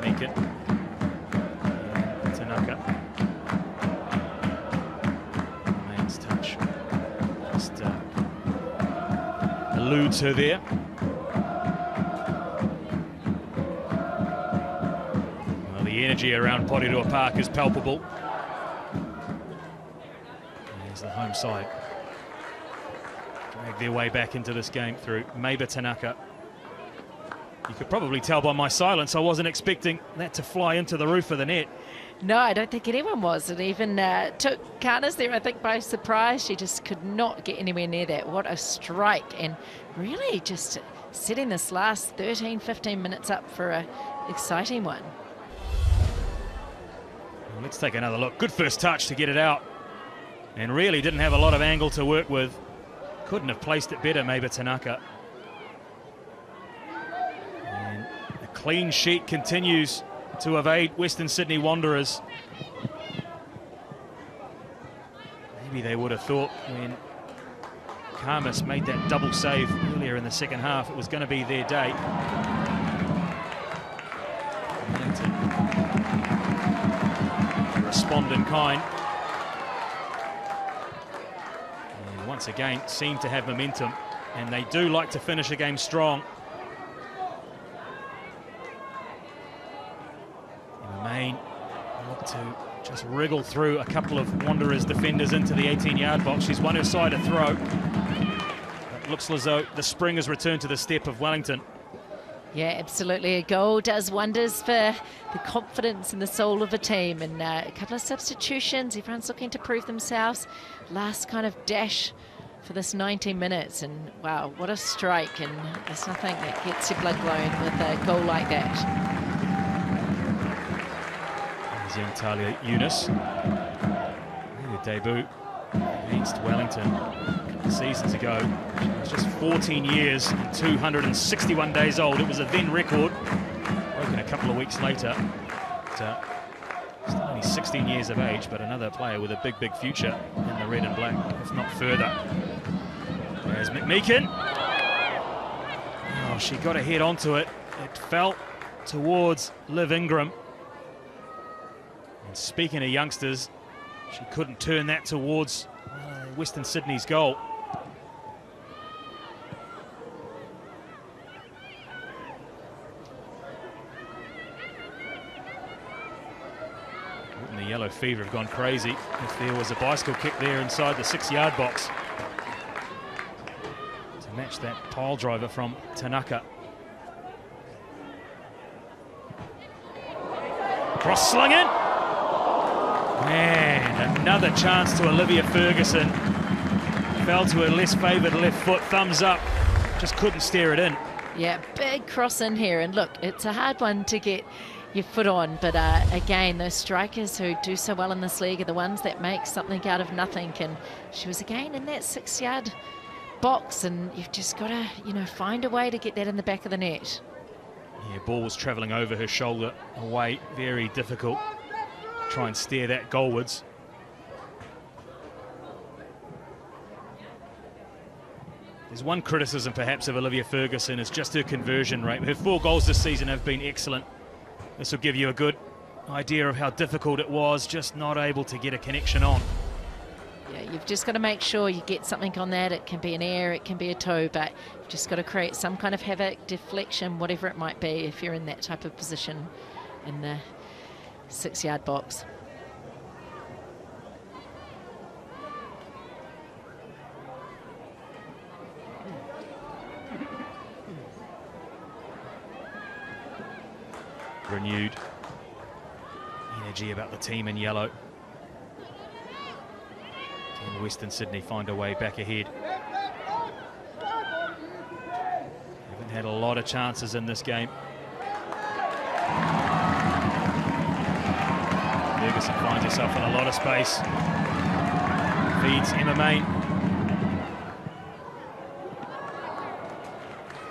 Meekin. Tanaka. Mains touch eludes her there. Well, the energy around Porirua Park is palpable. There's the home side. Drag their way back into this game through Meiba Tanaka. You could probably tell by my silence I wasn't expecting that to fly into the roof of the net. No, I don't think anyone was. It even took Karnas there, I think, by surprise. She just could not get anywhere near that. What a strike. And really just setting this last 13, 15 minutes up for an exciting one. Well, let's take another look. Good first touch to get it out. And really didn't have a lot of angle to work with. Couldn't have placed it better, Meiba Tanaka. And a clean sheet continues to evade Western Sydney Wanderers. Maybe they would have thought when Karmas made that double save earlier in the second half it was going to be their day. Wellington respond in kind. And once again seem to have momentum, and they do like to finish a game strong. Main look to just wriggle through a couple of Wanderers defenders into the 18-yard box. She's won her side a throw. It looks as though the spring has returned to the step of Wellington. Yeah, absolutely. A goal does wonders for the confidence and the soul of a team. And a couple of substitutions. Everyone's looking to prove themselves. Last kind of dash for this 90 minutes. And wow, what a strike. And there's nothing that gets your blood glowing with a goal like that. Young Talia Eunice, her debut against Wellington seasons ago. She was just 14 years and 261 days old. It was a then record, broken a couple of weeks later. But, she's only 16 years of age, but another player with a big, big future in the red and black, if not further. There's McMeekin. Oh, she got a head onto it. It fell towards Liv Ingram. And speaking of youngsters, she couldn't turn that towards Western Sydney's goal. And the yellow fever have gone crazy. If there was a bicycle kick there inside the 6-yard box to match that pile driver from Tanaka. Cross slung in. Man, another chance to Olivia Ferguson. Fell to her less favoured left foot, thumbs up. Just couldn't steer it in. Yeah, big cross in here. And look, it's a hard one to get your foot on. But again, those strikers who do so well in this league are the ones that make something out of nothing. And she was again in that 6-yard box. And you've just got to, find a way to get that in the back of the net. Yeah, ball was travelling over her shoulder away. Very difficult. Try and steer that goalwards. There's one criticism perhaps of Olivia Ferguson is just her conversion rate. Her 4 goals this season have been excellent. This will give you a good idea of how difficult it was, just not able to get a connection on. Yeah, you've just got to make sure you get something on that. It can be an air, it can be a toe, but you've just got to create some kind of havoc, deflection, whatever it might be if you're in that type of position in the 6-yard box. Renewed energy about the team in yellow. Can Western Sydney find a way back ahead? Haven't had a lot of chances in this game. Ferguson finds herself in a lot of space. Feeds Emma Main.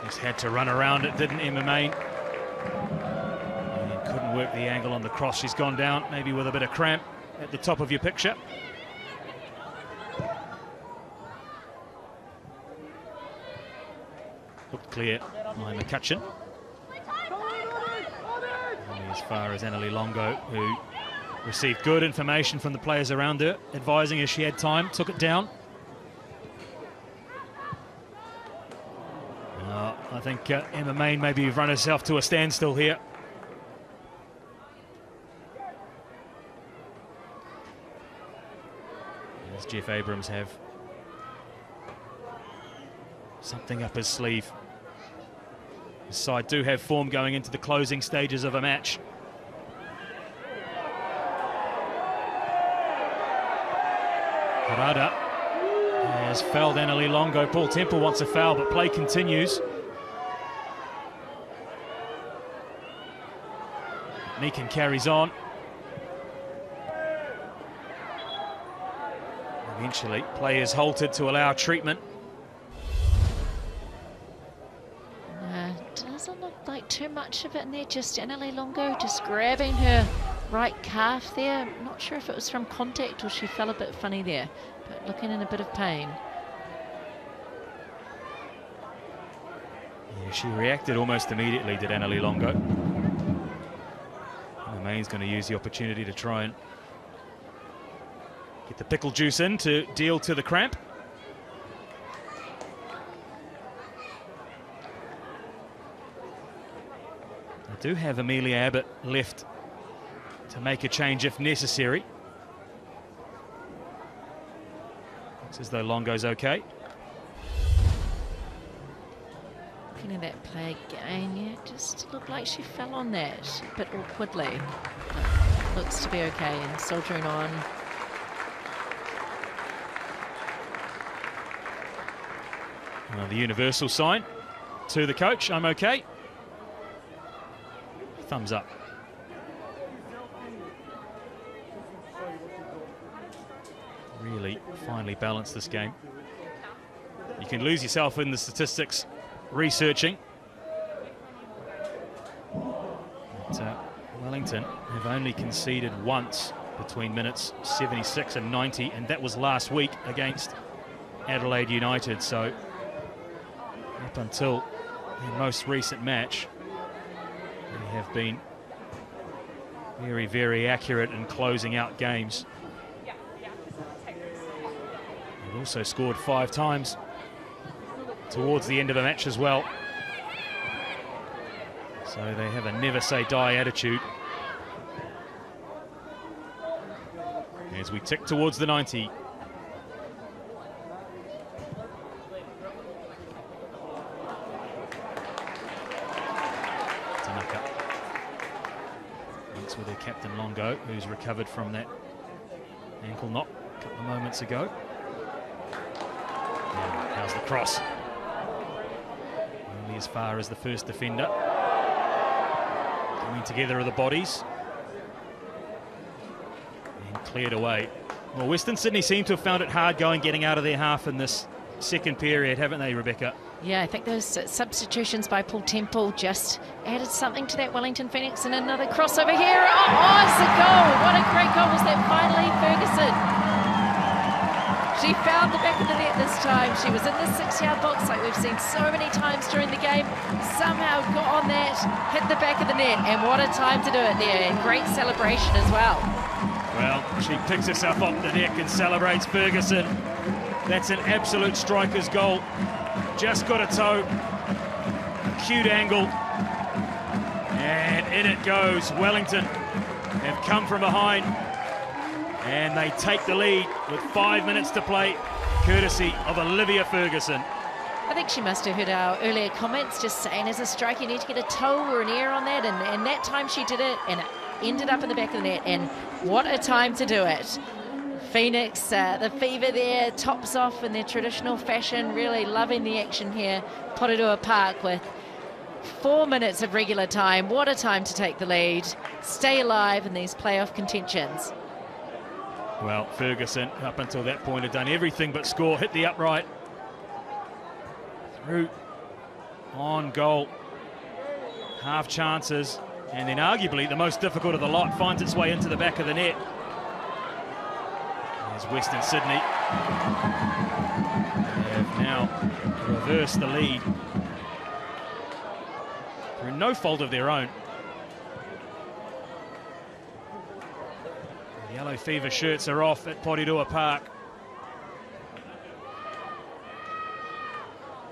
Just had to run around it, didn't Emma Main? And couldn't work the angle on the cross. She's gone down, maybe with a bit of cramp at the top of your picture. Looked clear by McCutcheon. Only as far as Annalie Longo, who received good information from the players around her, advising her she had time, took it down. I think Emma Main maybe run herself to a standstill here. Does Jeff Abrams have something up his sleeve? His side do have form going into the closing stages of a match. Harada has fouled Annalie Longo. Paul Temple wants a foul, but play continues. Meekin carries on. Eventually, play is halted to allow treatment. Doesn't look like too much of it in there, just Annalie Longo just grabbing her right calf there. I'm not sure if it was from contact or she fell a bit funny there, but looking in a bit of pain. Yeah, she reacted almost immediately, did Annalie Longo. Main's going to use the opportunity to try and get the pickle juice in to deal to the cramp. I do have Amelia Abbott left to make a change if necessary. Looks as though Longo's okay. Looking at that play again, yeah, it just looked like she fell on that a bit awkwardly. But looks to be okay and soldiering on. Well, the universal sign to the coach, I'm okay. Thumbs up. Really finely balanced this game. You can lose yourself in the statistics researching. But, Wellington have only conceded once between minutes 76 and 90, and that was last week against Adelaide United. So up until their most recent match, they have been very, very accurate in closing out games. They've also scored 5 times towards the end of a match as well. So they have a never say die attitude. As we tick towards the 90. Tanaka. Links with their captain Longo, who's recovered from that ankle knock a couple of moments ago. Now, how's the cross? Only as far as the first defender. Coming together are the bodies. And cleared away. Well, Western Sydney seem to have found it hard getting out of their half in this second period, haven't they, Rebecca? Yeah, I think those substitutions by Paul Temple just added something to that Wellington Phoenix, and another crossover here. Oh, it's a goal. What a great goal was that finally, Ferguson. She found the back of the net this time. She was in the 6-yard box like we've seen so many times during the game. Somehow got on that, hit the back of the net, and what a time to do it there. And great celebration as well. Well, she picks herself off the neck and celebrates Ferguson. That's an absolute striker's goal. Just got a toe. Acute angle. And in it goes. Wellington have come from behind. And they take the lead with 5 minutes to play, courtesy of Olivia Ferguson. I think she must have heard our earlier comments just saying as a striker you need to get a toe or an ear on that, and that time she did it and it ended up in the back of the net, and what a time to do it. Phoenix, the Fever there, tops off in their traditional fashion, really loving the action here. Porirua Park with 4 minutes of regular time. What a time to take the lead, stay alive in these playoff contentions. Well, Ferguson, up until that point, had done everything but score, hit the upright. Through, on goal, half chances, and then arguably the most difficult of the lot finds its way into the back of the net. There's Western Sydney. They have now reversed the lead through no fault of their own. The Yellow Fever shirts are off at Porirua Park.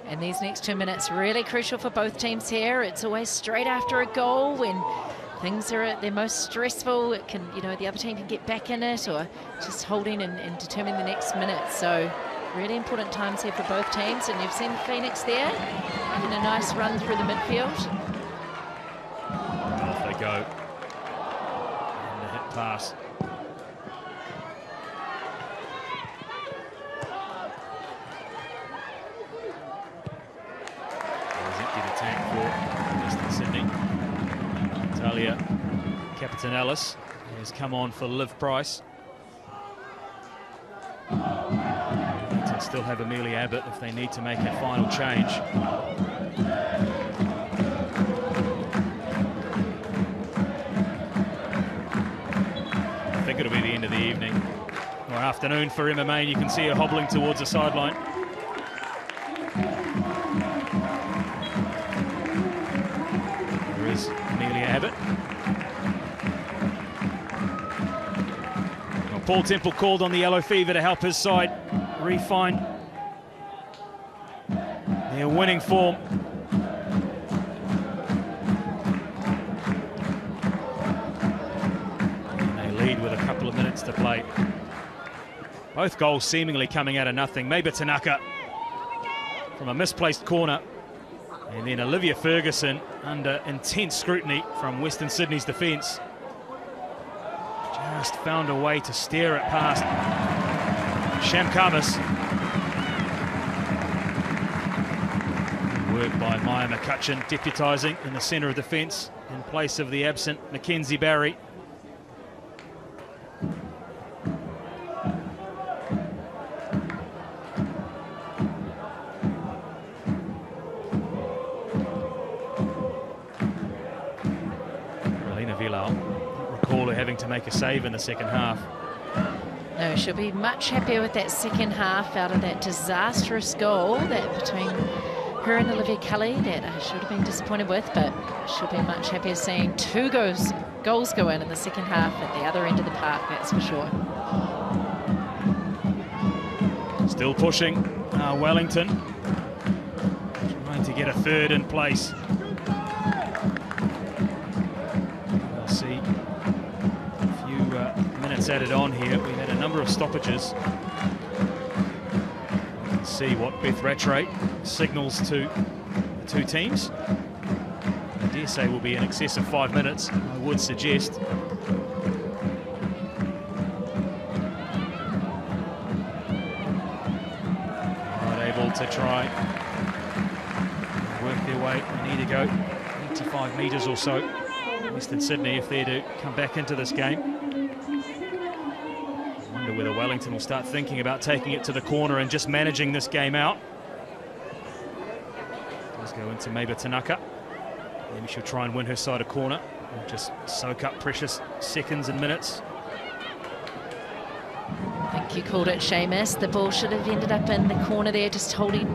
And these next 2 minutes really crucial for both teams here. It's always straight after a goal when things are at their most stressful. It can, you know, the other team can get back in it, or just holding and determining the next minute. So really important times here for both teams. And you've seen the Phoenix there making a nice run through the midfield. Off they go. And the hit pass. Sydney. Talia Capitanelis has come on for Liv Price. They still have Amelia Abbott if they need to make a final change. I think it'll be the end of the evening or afternoon for MMA, and you can see her hobbling towards the sideline. Amelia Abbott. Well, Paul Temple called on the yellow fever to help his side refine their winning form. And they lead with a couple of minutes to play. Both goals seemingly coming out of nothing. Maybe Tanaka from a misplaced corner. And then Olivia Ferguson under intense scrutiny from Western Sydney's defence. Just found a way to steer it past Shamkamis. Work by Maya McCutcheon, deputising in the centre of defence in place of the absent Mackenzie Barry. Having to make a save in the second half. No, she'll be much happier with that second half out of that disastrous goal that between her and Olivia Kelly that I should have been disappointed with, but she'll be much happier seeing two goals go in the second half at the other end of the park, that's for sure. Still pushing Wellington, trying to get a third in place. We'll see. Minutes added on here. We had a number of stoppages. You can see what Beth Rattray signals to the two teams. I dare say will be in excess of 5 minutes, I would suggest. Not able to try work their way. They need to go 85 metres or so. Western Sydney if they're to come back into this game. Whether Wellington will start thinking about taking it to the corner and just managing this game out. Does go into maybe Tanaka. Maybe she'll try and win her side a corner and just soak up precious seconds and minutes. I think you called it, Seamus. The ball should have ended up in the corner there, just holding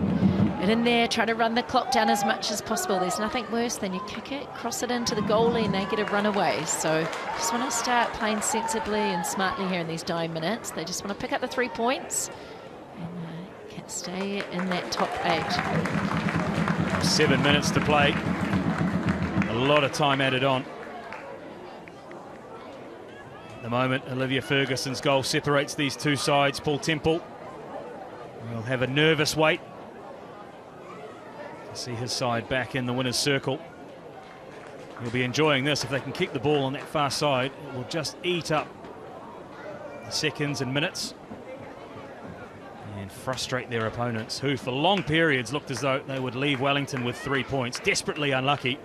it in there, trying to run the clock down as much as possible. There's nothing worse than you kick it, cross it into the goalie, and they get a runaway. So just want to start playing sensibly and smartly here in these dying minutes. They just want to pick up the 3 points and can stay in that top 8. 7 minutes to play. A lot of time added on. At the moment, Olivia Ferguson's goal separates these two sides. Paul Temple will have a nervous wait to see his side back in the winner's circle. He'll be enjoying this. If they can keep the ball on that far side, it will just eat up the seconds and minutes and frustrate their opponents, who for long periods looked as though they would leave Wellington with 3 points. Desperately unlucky.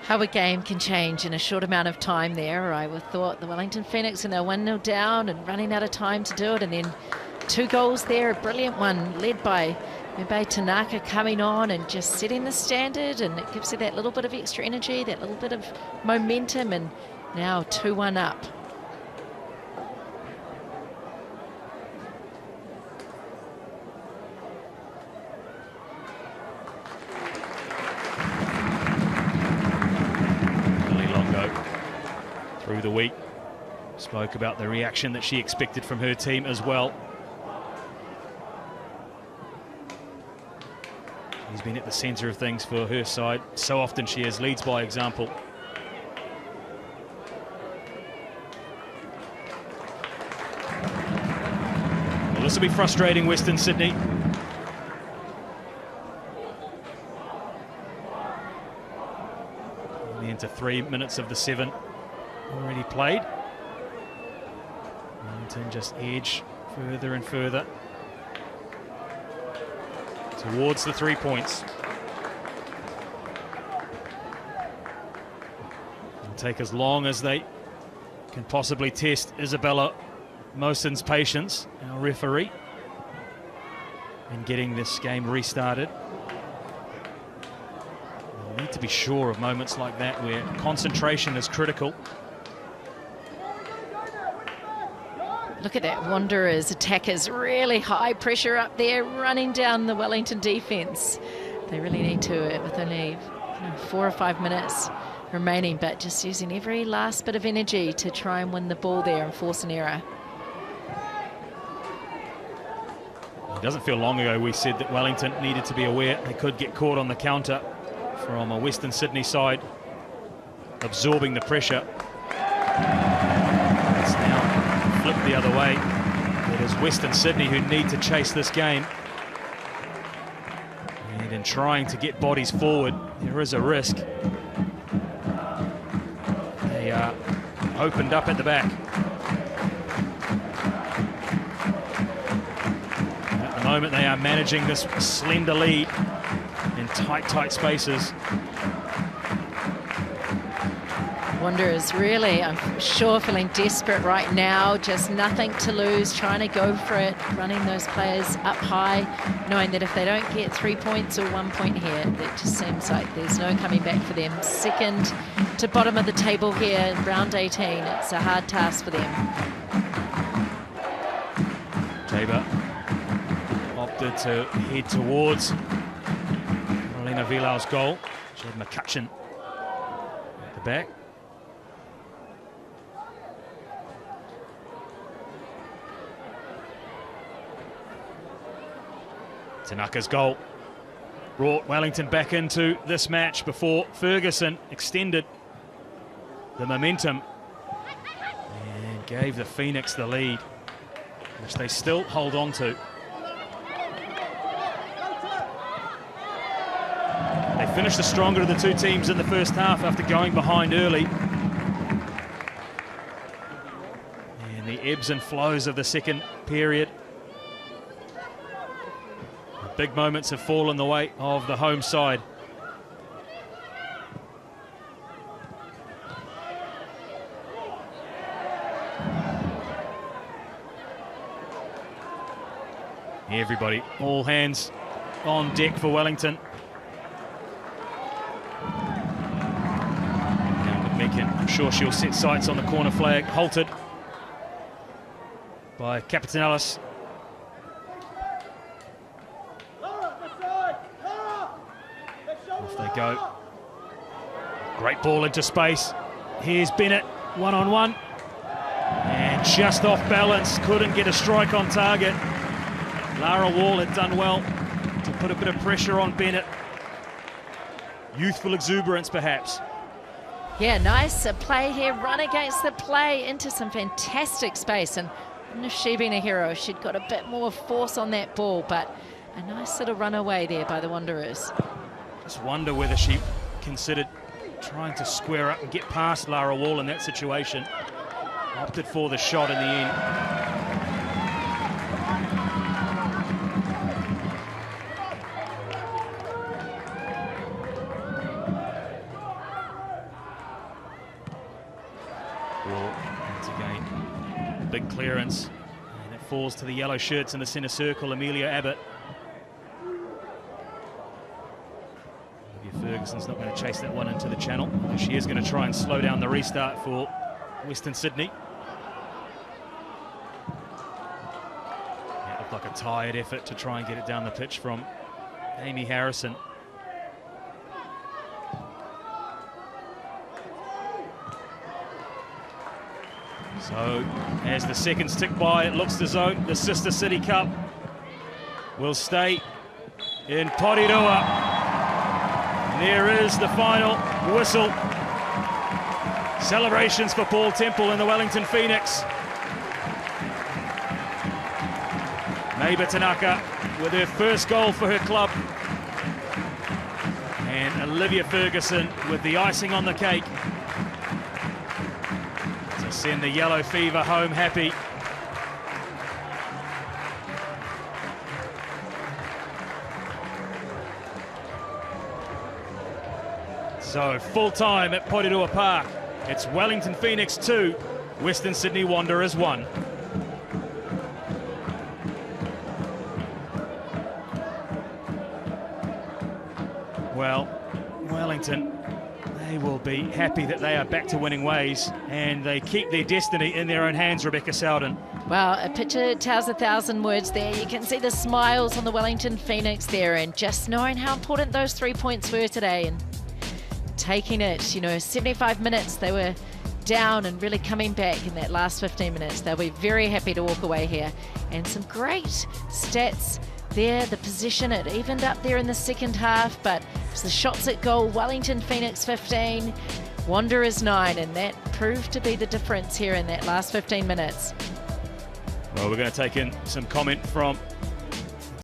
How a game can change in a short amount of time there. I would have thought the Wellington Phoenix, and they're 1-0 down and running out of time to do it, and then 2 goals there, a brilliant one led by Tanaka coming on and just setting the standard, and it gives you that little bit of extra energy, that little bit of momentum, and now 2-1 up. Through the week, spoke about the reaction that she expected from her team as well. She's been at the centre of things for her side. So often she leads by example. Well, this will be frustrating, Western Sydney. Only into 3 minutes of the 7 already played. Wellington just edge further and further towards the 3 points. It'll take as long as they can possibly test Isabella Moson's patience, our referee, in getting this game restarted. We'll need to be sure of moments like that where concentration is critical. Look at that, Wanderers attackers, really high pressure up there, running down the Wellington defence. They really need to, with only 4 or 5 minutes remaining, but just using every last bit of energy to try and win the ball there and force an error. It doesn't feel long ago we said that Wellington needed to be aware they could get caught on the counter from a Western Sydney side, absorbing the pressure. It's now flipped the other way. It is Western Sydney who need to chase this game. And in trying to get bodies forward, there is a risk. They are opened up at the back. At the moment they are managing this slender lead in tight spaces. Wanderers really, I'm sure, feeling desperate right now, just nothing to lose, trying to go for it, running those players up high, knowing that if they don't get 3 points or 1 point here, it just seems like there's no coming back for them. Second to bottom of the table here in round 18, it's a hard task for them. Jaber opted to head towards Marlena Vilau's goal. She had McCutcheon at the back. Tanaka's goal brought Wellington back into this match before Ferguson extended the momentum and gave the Phoenix the lead, which they still hold on to. They finished the stronger of the two teams in the first half after going behind early. And the ebbs and flows of the second period, big moments have fallen the way of the home side. Everybody, all hands on deck for Wellington. Now McMeekin, I'm sure she'll set sights on the corner flag, halted by Capitanelis. Off they go. Great ball into space. Here's Bennett, one-on-one. And just off balance, couldn't get a strike on target. Lara Wall had done well to put a bit of pressure on Bennett. Youthful exuberance, perhaps. Yeah, nice play here, run against the play into some fantastic space. And if she'd been a hero, she'd got a bit more force on that ball, but a nice little run away there by the Wanderers. Just wonder whether she considered trying to square up and get past Lara Wall in that situation. Opted for the shot in the end. Wall, once again, big clearance. And it falls to the yellow shirts in the centre circle, Amelia Abbott. Ferguson's not going to chase that one into the channel. She is going to try and slow down the restart for Western Sydney. It looked like a tired effort to try and get it down the pitch from Amy Harrison. So as the seconds tick by, it looks as though the Sister City Cup will stay in Porirua. there is the final whistle. Celebrations for Paul Temple and the Wellington Phoenix. Maeba Tanaka with her first goal for her club. And Olivia Ferguson with the icing on the cake to send the Yellow Fever home happy. So full time at Porirua Park. It's Wellington Phoenix 2, Western Sydney Wanderers 1. Well, Wellington, they will be happy that they are back to winning ways and they keep their destiny in their own hands, Rebecca Sowden. Well, a picture tells 1,000 words there. You can see the smiles on the Wellington Phoenix there, and just knowing how important those 3 points were today and taking it, you know, 75 minutes they were down and really coming back in that last 15 minutes. They'll be very happy to walk away here. And some great stats there. The position, it evened up there in the second half, but it was the shots at goal. Wellington Phoenix 15, Wanderers 9, and that proved to be the difference here in that last 15 minutes. Well, we're going to take in some comment from